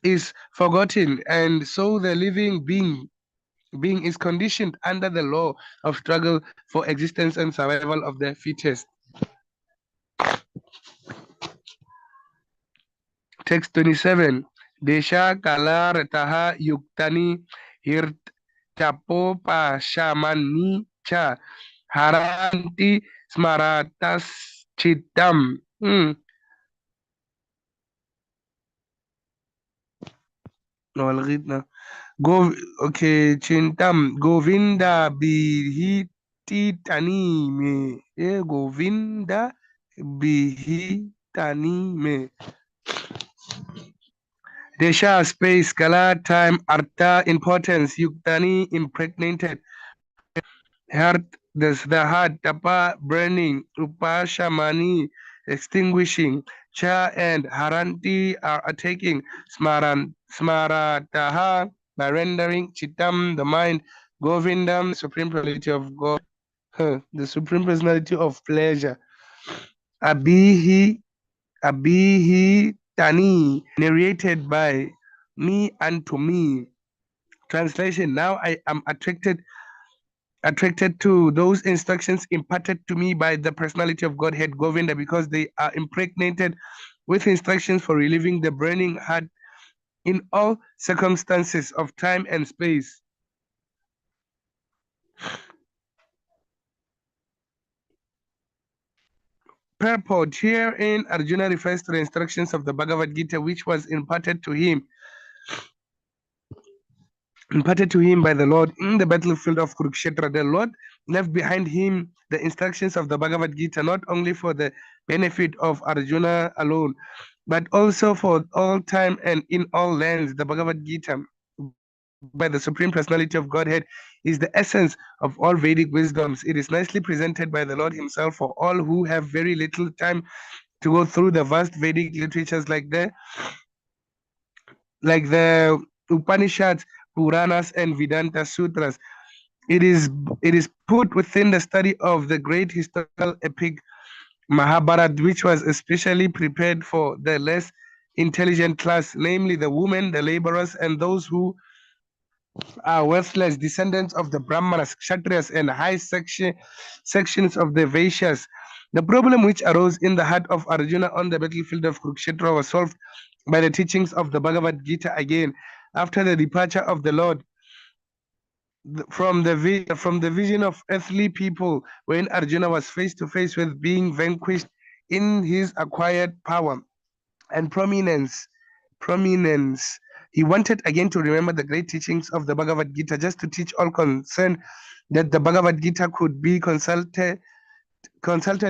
is forgotten, and so the living being being is conditioned under the law of struggle for existence and survival of the fittest. Text 27. Desha kala retaha yuktani hirt chapo pa shamani cha haranti smaratas chitam. No, I'll read now. Okay, Chintam. Govinda bihiti tani me. Govinda bihitani me. Desha, space, kala, time, artha, importance, yuktani, impregnated, heart, the heart, tapa, burning, upashamani, extinguishing, cha and haranti are attacking, smarataha, by rendering, chitam, the mind, govindam, supreme personality of God, the supreme personality of pleasure, abihi, tani, narrated by me unto me. Translation: now I am attracted to those instructions imparted to me by the personality of Godhead Govinda, because they are impregnated with instructions for relieving the burning heart in all circumstances of time and space. Purport: herein Arjuna refers to the instructions of the Bhagavad Gita, which was imparted to him by the Lord in the battlefield of Kurukshetra. The Lord left behind him the instructions of the Bhagavad Gita, not only for the benefit of Arjuna alone, but also for all time and in all lands. The Bhagavad Gita, by the Supreme Personality of Godhead, is the essence of all Vedic wisdoms. It is nicely presented by the Lord himself for all who have very little time to go through the vast Vedic literatures like the Upanishads, Puranas, and Vedanta Sutras. It is put within the study of the great historical epic Mahabharata, which was especially prepared for the less intelligent class, namely the women, the laborers, and those who are worthless, descendants of the Brahmanas, Kshatriyas, and high sections of the Vaishyas. The problem which arose in the heart of Arjuna on the battlefield of Kurukshetra was solved by the teachings of the Bhagavad Gita again. After the departure of the Lord from the vision of earthly people, when Arjuna was face to face with being vanquished in his acquired power and prominence, he wanted again to remember the great teachings of the Bhagavad Gita, just to teach all concerned that the Bhagavad Gita could be consulted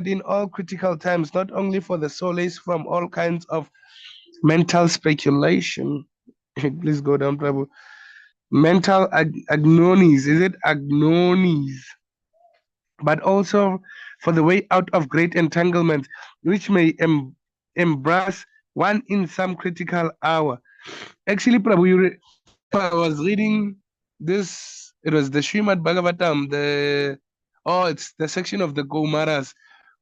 in all critical times, not only for the solace from all kinds of mental speculation. Please go down, Prabhu. Mental agnonies, is it agnonies? But also for the way out of great entanglements, which may embrace one in some critical hour. Actually, Prabhu, I was reading this, it was the Śrīmad-Bhāgavatam, it's the section of the Gomaras,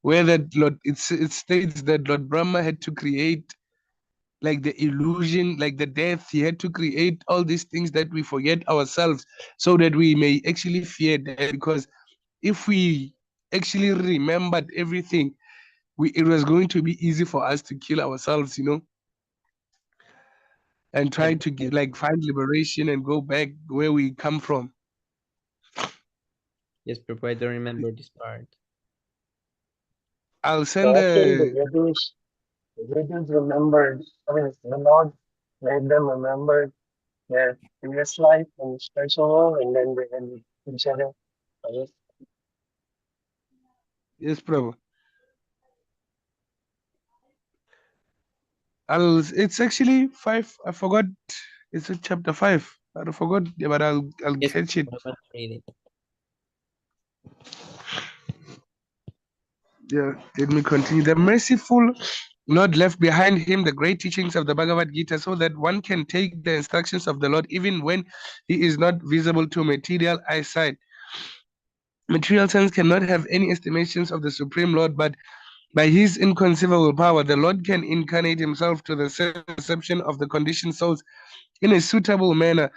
where that Lord, it states that Lord Brahma had to create like the illusion, like the death. He had to create all these things that we forget ourselves, so that we may actually fear death. Because if we actually remembered everything, it was going to be easy for us to kill ourselves, and try to find liberation and go back where we come from. Yes, Prabhu, I don't remember this part. I'll send the Vedas remembered, the Lord made them remember their previous life and spiritual world, and then they had each other. Yes, Prabhu. It's actually 5. I forgot. It's a chapter 5. I forgot, but I'll catch it. Yeah, let me continue. The merciful Lord left behind him the great teachings of the Bhagavad Gita, so that one can take the instructions of the Lord even when he is not visible to material eyesight. Material sense cannot have any estimations of the Supreme Lord, but by his inconceivable power, the Lord can incarnate himself to the perception of the conditioned souls in a suitable manner.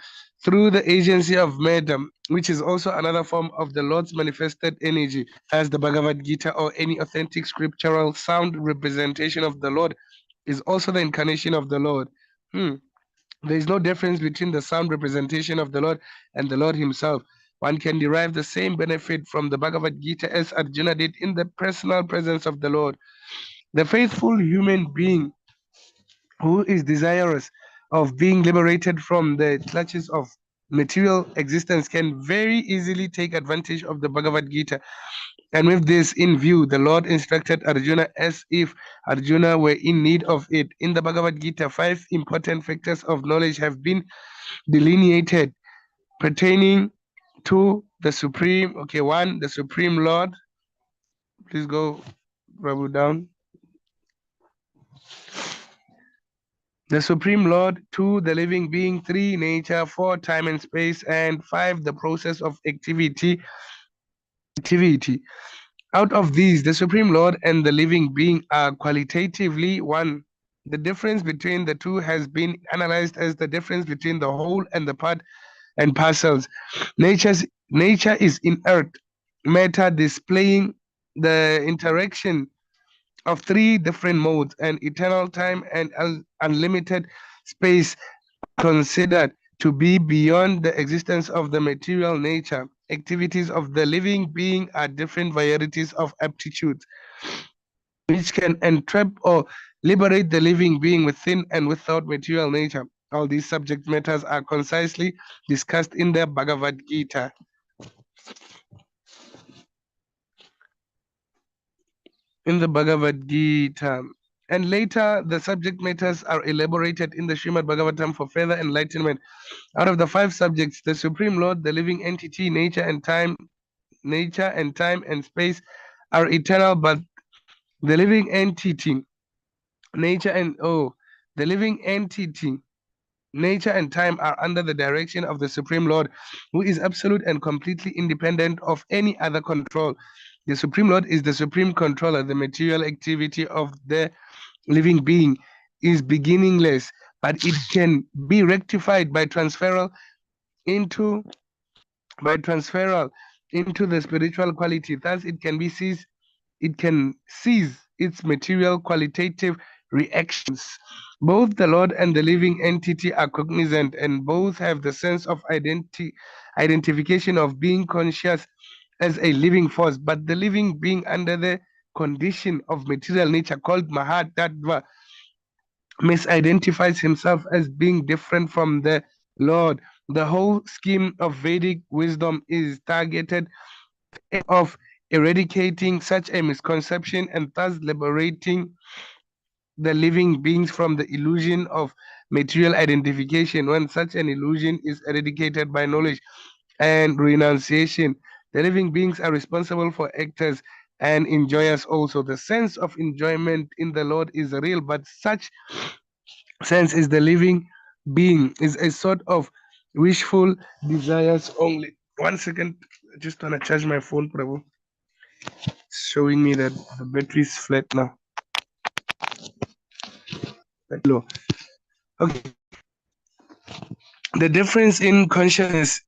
through the agency of Medam, which is also another form of the Lord's manifested energy, as the Bhagavad Gita or any authentic scriptural sound representation of the Lord is also the incarnation of the Lord. There is no difference between the sound representation of the Lord and the Lord himself. One can derive the same benefit from the Bhagavad Gita as Arjuna did in the personal presence of the Lord. The faithful human being who is desirous of being liberated from the clutches of material existence can very easily take advantage of the Bhagavad Gita. And with this in view, the Lord instructed Arjuna as if Arjuna were in need of it. In the Bhagavad Gita, 5 important factors of knowledge have been delineated pertaining to the Supreme. Okay, 1, the Supreme Lord. Please go, Prabhu, down. The Supreme Lord. 2, the living being. 3, nature. 4, time and space. And 5, the process of activity. Out of these, the Supreme Lord and the living being are qualitatively one. The difference between the two has been analyzed as the difference between the whole and the part and parcels. Nature is inert matter displaying the interaction of 3 different modes, and eternal time and unlimited space considered to be beyond the existence of the material nature. Activities of the living being are different varieties of aptitudes, which can entrap or liberate the living being within and without material nature. All these subject matters are concisely discussed in the Bhagavad Gita. And later, the subject matters are elaborated in the Śrīmad-Bhāgavatam for further enlightenment. Out of the 5 subjects, the Supreme Lord, the living entity, nature and time and space are eternal, but the living entity, nature and time are under the direction of the Supreme Lord, who is absolute and completely independent of any other control. The Supreme Lord is the supreme controller. The material activity of the living being is beginningless, but it can be rectified by transferal into the spiritual quality. Thus, it can cease its material qualitative reactions. Both the Lord and the living entity are cognizant, and both have the sense of identification of being conscious as a living force. But the living being under the condition of material nature called Mahatattva misidentifies himself as being different from the Lord. The whole scheme of Vedic wisdom is targeted of eradicating such a misconception and thus liberating the living beings from the illusion of material identification. When such an illusion is eradicated by knowledge and renunciation, the living beings are responsible for actors and enjoyers also. The sense of enjoyment in the Lord is real, but such sense is the living being is a sort of wishful desires only. 1 second, I just want to charge my phone, Prabhu. It's showing me that the battery is flat now. Low. Okay. The difference in consciousness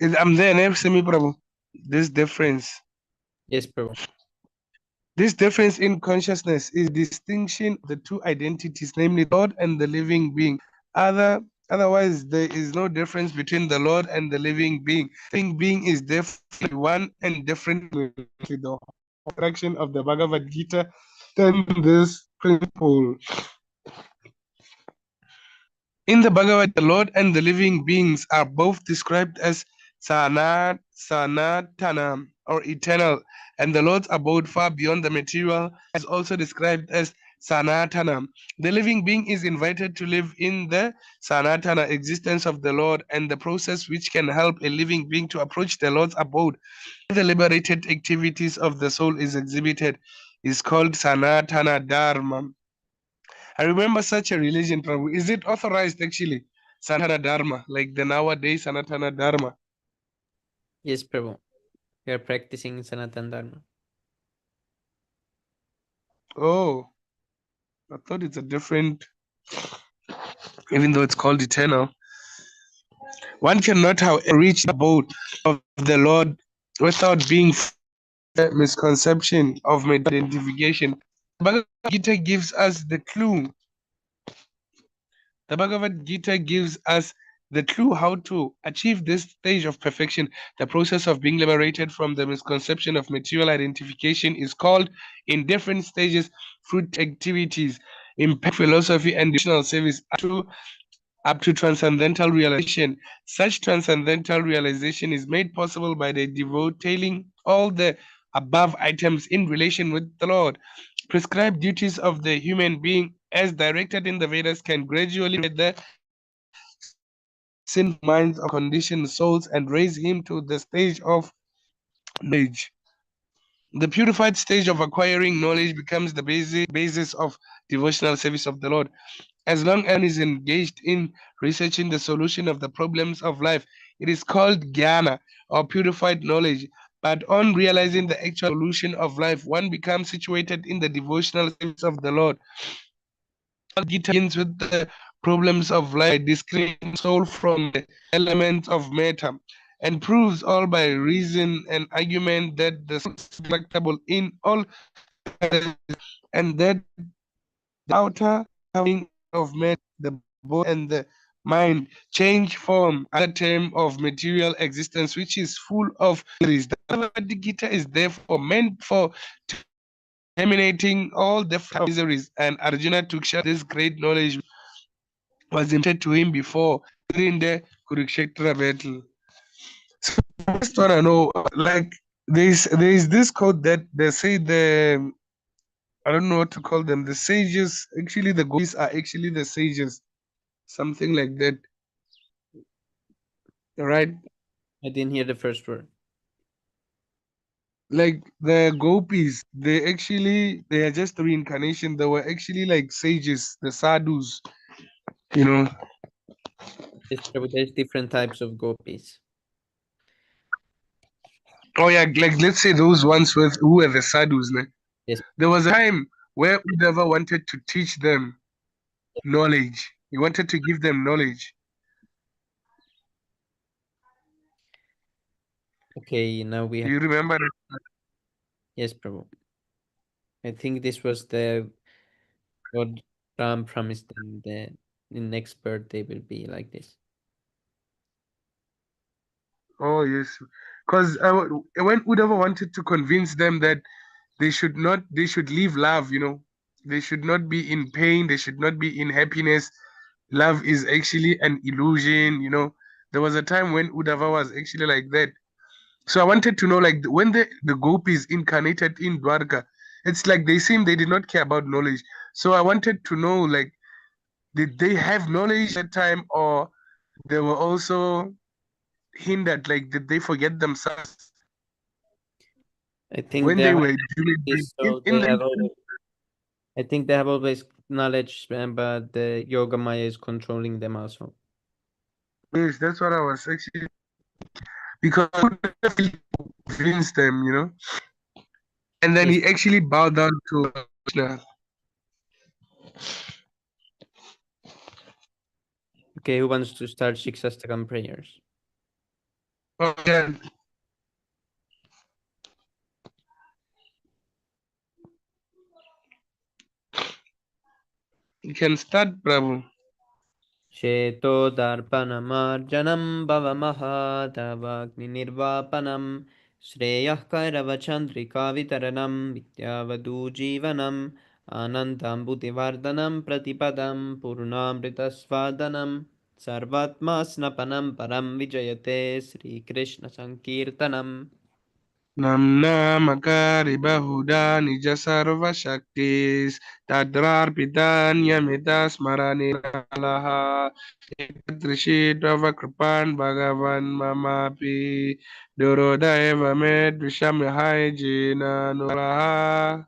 is I'm there, never see me, Prabhu. This difference. Yes, Prabhu. This difference in consciousness is distinction of the two identities, namely God and the living being. Otherwise, there is no difference between the Lord and the living being. The living being is definitely one and different with the instruction of the Bhagavad Gita and this principle. In the Bhagavad, the Lord and the living beings are both described as Sanatana, or eternal, and the Lord's abode far beyond the material is also described as Sanatana. The living being is invited to live in the Sanatana existence of the Lord, and the process which can help a living being to approach the Lord's abode, the liberated activities of the soul is exhibited, is called Sanatana Dharma. I remember such a religion, Prabhu. Is it authorized actually? Sanatana Dharma, like the nowadays Sanatana Dharma. Yes, Prabhu. We are practicing Sanatan Dharma. Oh, I thought it's a different, even though it's called eternal. One cannot, however, reach the abode of the Lord without being misconception of identification. The Bhagavad Gita gives us the clue. The Bhagavad Gita gives us the clue how to achieve this stage of perfection. The process of being liberated from the misconception of material identification is called in different stages fruit activities, impact philosophy, and devotional service up to transcendental realization. Such transcendental realization is made possible by the detailing all the above items in relation with the Lord. Prescribed duties of the human being, as directed in the Vedas, can gradually the sinful minds of conditioned souls and raise him to the stage of knowledge. The purified stage of acquiring knowledge becomes the basis of devotional service of the Lord. As long as one is engaged in researching the solution of the problems of life, it is called jnana or purified knowledge. But on realizing the actual solution of life, one becomes situated in the devotional service of the Lord. Gita begins with the problems of life by discrediting soul from the elements of matter and proves all by reason and argument that the soul is delectable in all and that the outer covering of matter, the body and the mind change form at a term of material existence which is full of miseries. The Bhagavad Gita is therefore meant for terminating all the miseries, and Arjuna took share this great knowledge was imparted to him before during the Kurukshetra battle. So I just wanna know, like, there is this quote that they say the I don't know what to call them. The sages, actually, the gopis are actually the sages, something like that, right? I didn't hear the first word. Like the gopis, they are just reincarnation. They were actually like sages, the sadhus, you know. Yes, Prabhu, there's different types of gopis. Oh yeah, like let's say those ones with who were the sadhus. Ne? Yes. There was a time where Uddhava wanted to teach them knowledge. He wanted to give them knowledge. Okay, now we Do have. you remember that? Yes, Prabhu. I think this was the what Ram promised them that in next birthday will be like this. Oh yes, because when Uddhava wanted to convince them that they should live love, they should not be in pain, they should not be in happiness. Love is actually an illusion. There was a time when Uddhava was actually like that. So I wanted to know, like, when the gopis incarnated in Dwarka, it's like they seem they did not care about knowledge. So I wanted to know, like, did they have knowledge at that time, or they were also hindered? Like, did they forget themselves I think when they they are were human beings? this, so In they the have always. I think they have always knowledge, but the yoga maya is controlling them also. yes, that's what I was actually because he convinced them. And then Yes. he actually bowed down to Krishna. Okay, who wants to start Shiksastakam prayers? Oh, yeah. You can start, Prabhu. श्वेतोदर्पणमार्जनं भवमहाधवाग्निर्वापनं श्रेयः कैरवचन्द्रिकावितरणं विद्यावधूजीवनम् आनन्दाम्बुतिवर्धनं प्रतिपदं पूर्णामृतस्वादनं सर्वात्मा स्नपनं परं विजयते श्रीकृष्णसङ्कीर्तनम् Namna makari bahuda nija sarva shaktis tadrarpitan yamita smarani alaha ekadrishitava kripan bhagavan mamapi durodaeva med vishamyahai jina nuraha.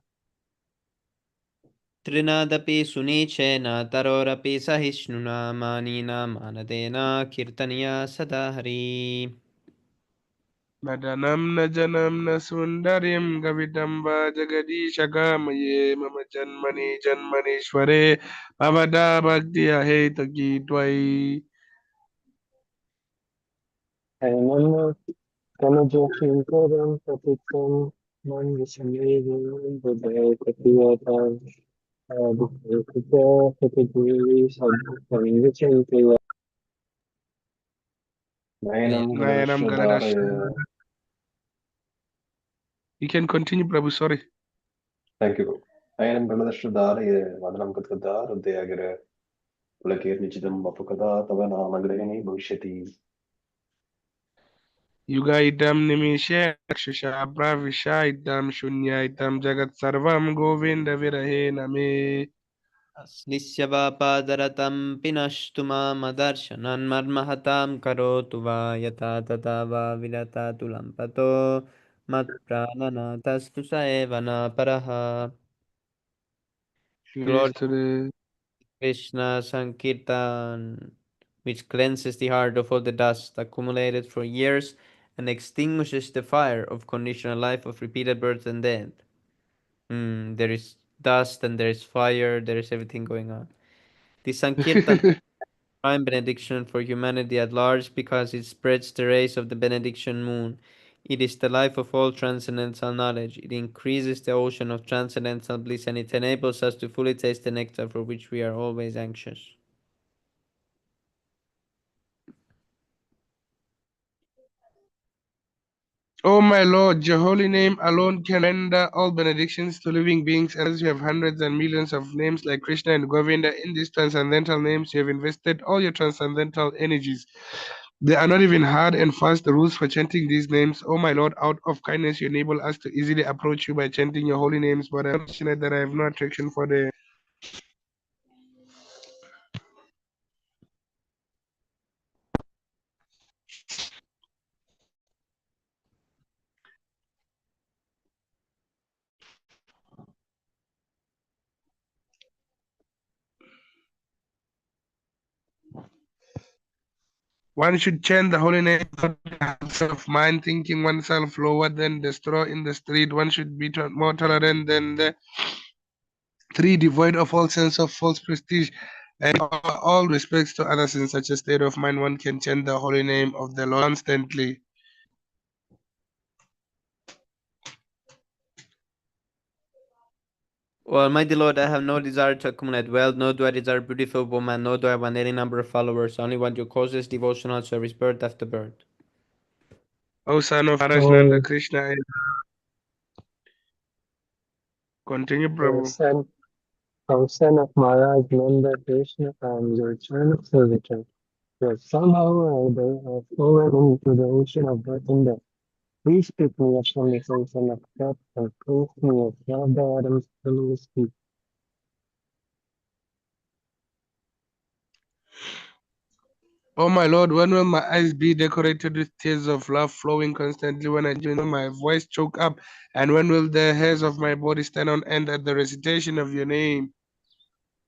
त्रिनादपि सुनीचेन तरोरपि सहिष्णुना मानिना मानदेन कीर्तनीया सदा Hari Nadanam najanam nasundarim gavitamba jagadishakamaye mama janmani I remember Kanajokinkaram Patitam Manvisamedi Buddha Katiyata Bhukta Katagiri Sadhukam Nayanam Nayanam Ganadashradharaya. You can continue, Prabhu. Sorry. Thank you. Nayanam Ganadashradharaya. Vadanam Katkada Rudayagara. Pulakir Nichitam Bapukada Tavana Nagrahini Bhavishyati. Yuga idam nimishe Akshisha Pravisha idam Shunya idam Jagat Sarvam Govinda Virahe Name. Nishyavapadaratam pinashtu madarshanan marmahatam karotu va yata tata va vilatatu lampato mat prananatastu saevana paraha. Praise Glory to the Krishna Sankirtan, which cleanses the heart of all the dust accumulated for years and extinguishes the fire of conditional life of repeated birth and death. There is dust and there is fire, there is everything going on. The Sankirtan prime benediction for humanity at large because it spreads the rays of the benediction moon. It is the life of all transcendental knowledge. It increases the ocean of transcendental bliss and it enables us to fully taste the nectar for which we are always anxious. Oh my Lord, your holy name alone can render all benedictions to living beings, and as you have hundreds and millions of names like Krishna and Govinda in these transcendental names, you have invested all your transcendental energies. They are not even hard and fast the rules for chanting these names. Oh my Lord, out of kindness you enable us to easily approach you by chanting your holy names, but I'm fortunate that I have no attraction for the one should chant the holy name without habits of mind, thinking oneself lower than the straw in the street. One should be more tolerant than the three, devoid of all sense of false prestige, and all respects to others. In such a state of mind, one can chant the holy name of the Lord constantly. O Almighty Lord, I have no desire to accumulate wealth, nor do I desire beautiful woman, nor do I want any number of followers. I only want your causeless devotional service, birth after birth. O son of Rajnanda Oh, Krishna, continue, O Prabhu. son of Maharaj Nanda Krishna, and your eternal servitor. Yet somehow or other I have fallen into the ocean of birth and death. Please pick me up from this ocean of death and place me at Radha Adam's Lili's feet. Oh my Lord, when will my eyes be decorated with tears of love flowing constantly when I will my voice choke up, and when will the hairs of my body stand on end at the recitation of your name?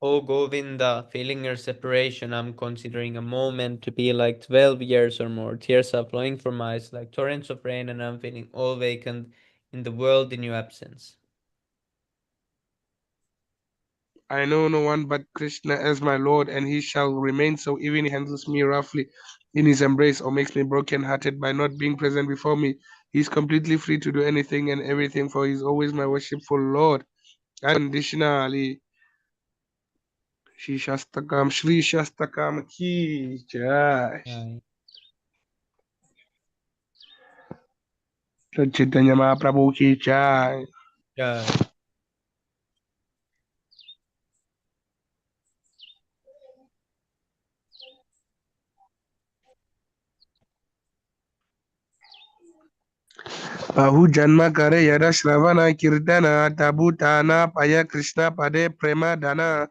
O Govinda, feeling your separation, I'm considering a moment to be like 12 years or more. Tears are flowing from my eyes like torrents of rain, and I'm feeling all vacant in the world in your absence. I know no one but Krishna as my Lord, and he shall remain so even if he handles me roughly in his embrace or makes me broken-hearted by not being present before me. He's completely free to do anything and everything, for he's always my worshipful Lord. Unconditionally. Shri Shastakam ki jai. Right. Chaitanya Mahaprabhu ki jai. Jai. Bahu Janma Kare Yada Shravana Kirtana Tabutana Paya Krishna Pade Prema Dana.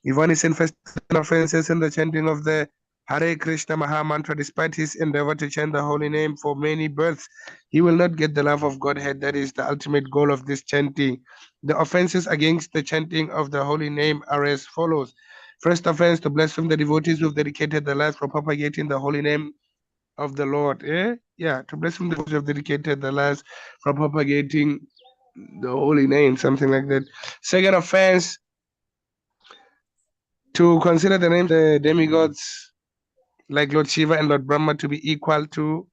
If one is infested in offenses in the chanting of the Hare Krishna Maha Mantra, despite his endeavor to chant the holy name for many births, he will not get the love of Godhead. That is the ultimate goal of this chanting. The offenses against the chanting of the holy name are as follows. First offense, to blaspheme the devotees who have dedicated their lives for propagating the holy name of the Lord. Yeah, to blaspheme the devotees who have dedicated their lives for propagating the holy name, something like that. Second offense, to consider the names of the demigods like Lord Shiva and Lord Brahma, to be equal to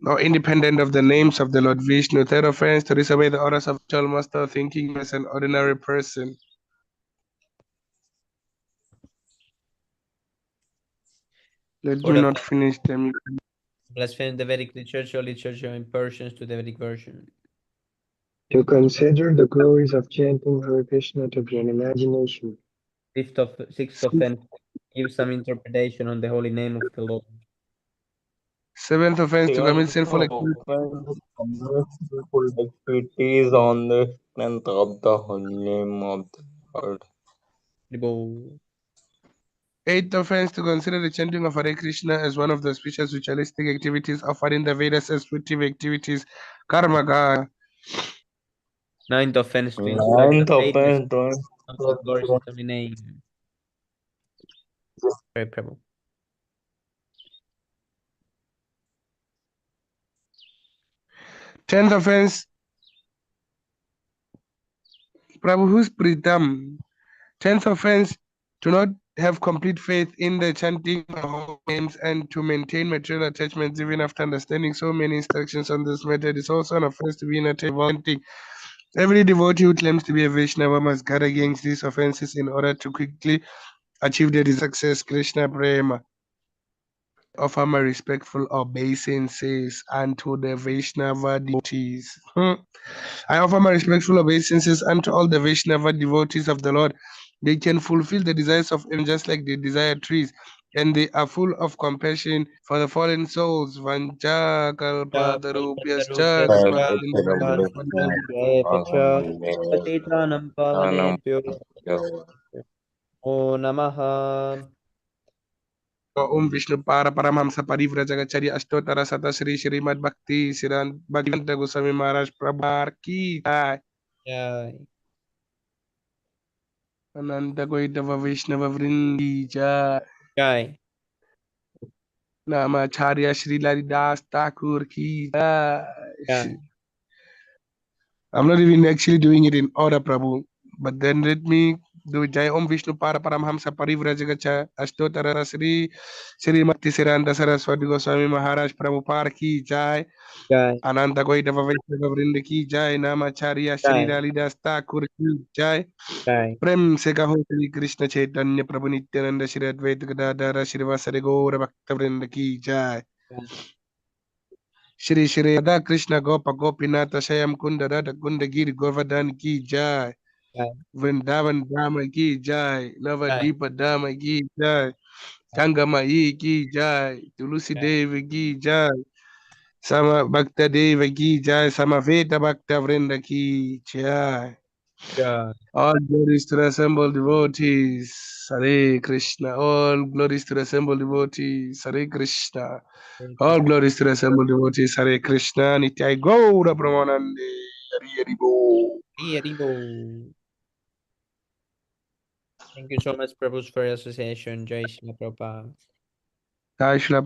or independent of the names of the Lord Vishnu. Third offense, to disobey the orders of the Master, thinking as an ordinary person. Let Fourth me not offense, finish them. blaspheme the Vedic literature in Persians to the Vedic version. To consider the glories of chanting Hare Krishna to gain imagination. Sixth offense, give some interpretation on the holy name of the Lord. Seventh offense, to commit sinful activities. Sinful activities on the strength of the holy name of the Lord. Eighth offense, to consider the chanting of Hare Krishna as one of the special ritualistic activities offered in the Vedas as fruitive activities, karma ga. Ninth offense, to insult the Ninth greatness offense, of the glorious holy name. Very Prabhu. 10th offense, Prabhu, who's Pritam? 10th offense, to not have complete faith in the chanting of holy names and to maintain material attachments even after understanding so many instructions on this method is also an offense to be in a chanting. Every devotee who claims to be a Vaishnava must guard against these offenses in order to quickly achieve the success. Krishna Prema. Offer my respectful obeisances unto the Vaishnava devotees. I offer my respectful obeisances unto all the Vaishnava devotees of the Lord. They can fulfill the desires of men just like they desire trees, and they are full of compassion for the fallen souls. Vancha kalpatarubhyascha kripa Patitanam pavanebhyo Namaha. Om Vishnu Para Paramhamsa Parivrajagacharya Ashtotara Sata Shri Shrimad Bhakti Siran Bhaktivinoda Goswami Maharaj Prabhar Ki Jai. Jai. Ananta Goitava Vaishnava Vrindi Jai. Jai. Namacharya Shri Laridas Thakur Ki Jai. Jai. I'm not even actually doing it in order, Prabhu. But then let me do Jai Om Vishnu Para Paramhamsa Parivrajagacha Ashtotara Shri Shrimati Siranda Saraswati Goswami Maharaj Prabhupada Ki Jai. Jai. Ananta Goitava Vaishnava Vrinda Ki Jai. Namacharya Shri Jai. Lalidas Thakur Ki Jai. Jai. प्रेम से कहो श्री कृष्ण चैतन्य प्रभु नित्यानंद श्री अद्वैत गदाधर श्रीवासरि गौर भक्त वृंद की जय श्री श्री राधा कृष्ण गोप गोपीनाथ श्याम कुंड राधा कुंड गिर गोवर्धन की जय Jai. Vrindavan धाम की जय Jai. नवद्वीप धाम की जय गंगामयी की जय तुलसी Jai. देव की जय सम भक्त देव की जय समवेत भक्त वृंद की जय Jai. All glories to the assembled devotees. Hare Krishna. All glories to the assembled devotees. Hare Krishna. All glories to the assembled devotees. Hare Krishna. Nityai Gaura Brahmanande. Hari Hari Bo. Haribo. Thank you so much, Prabhu, for your association. Jai Shri Prabhupada. Jai Shri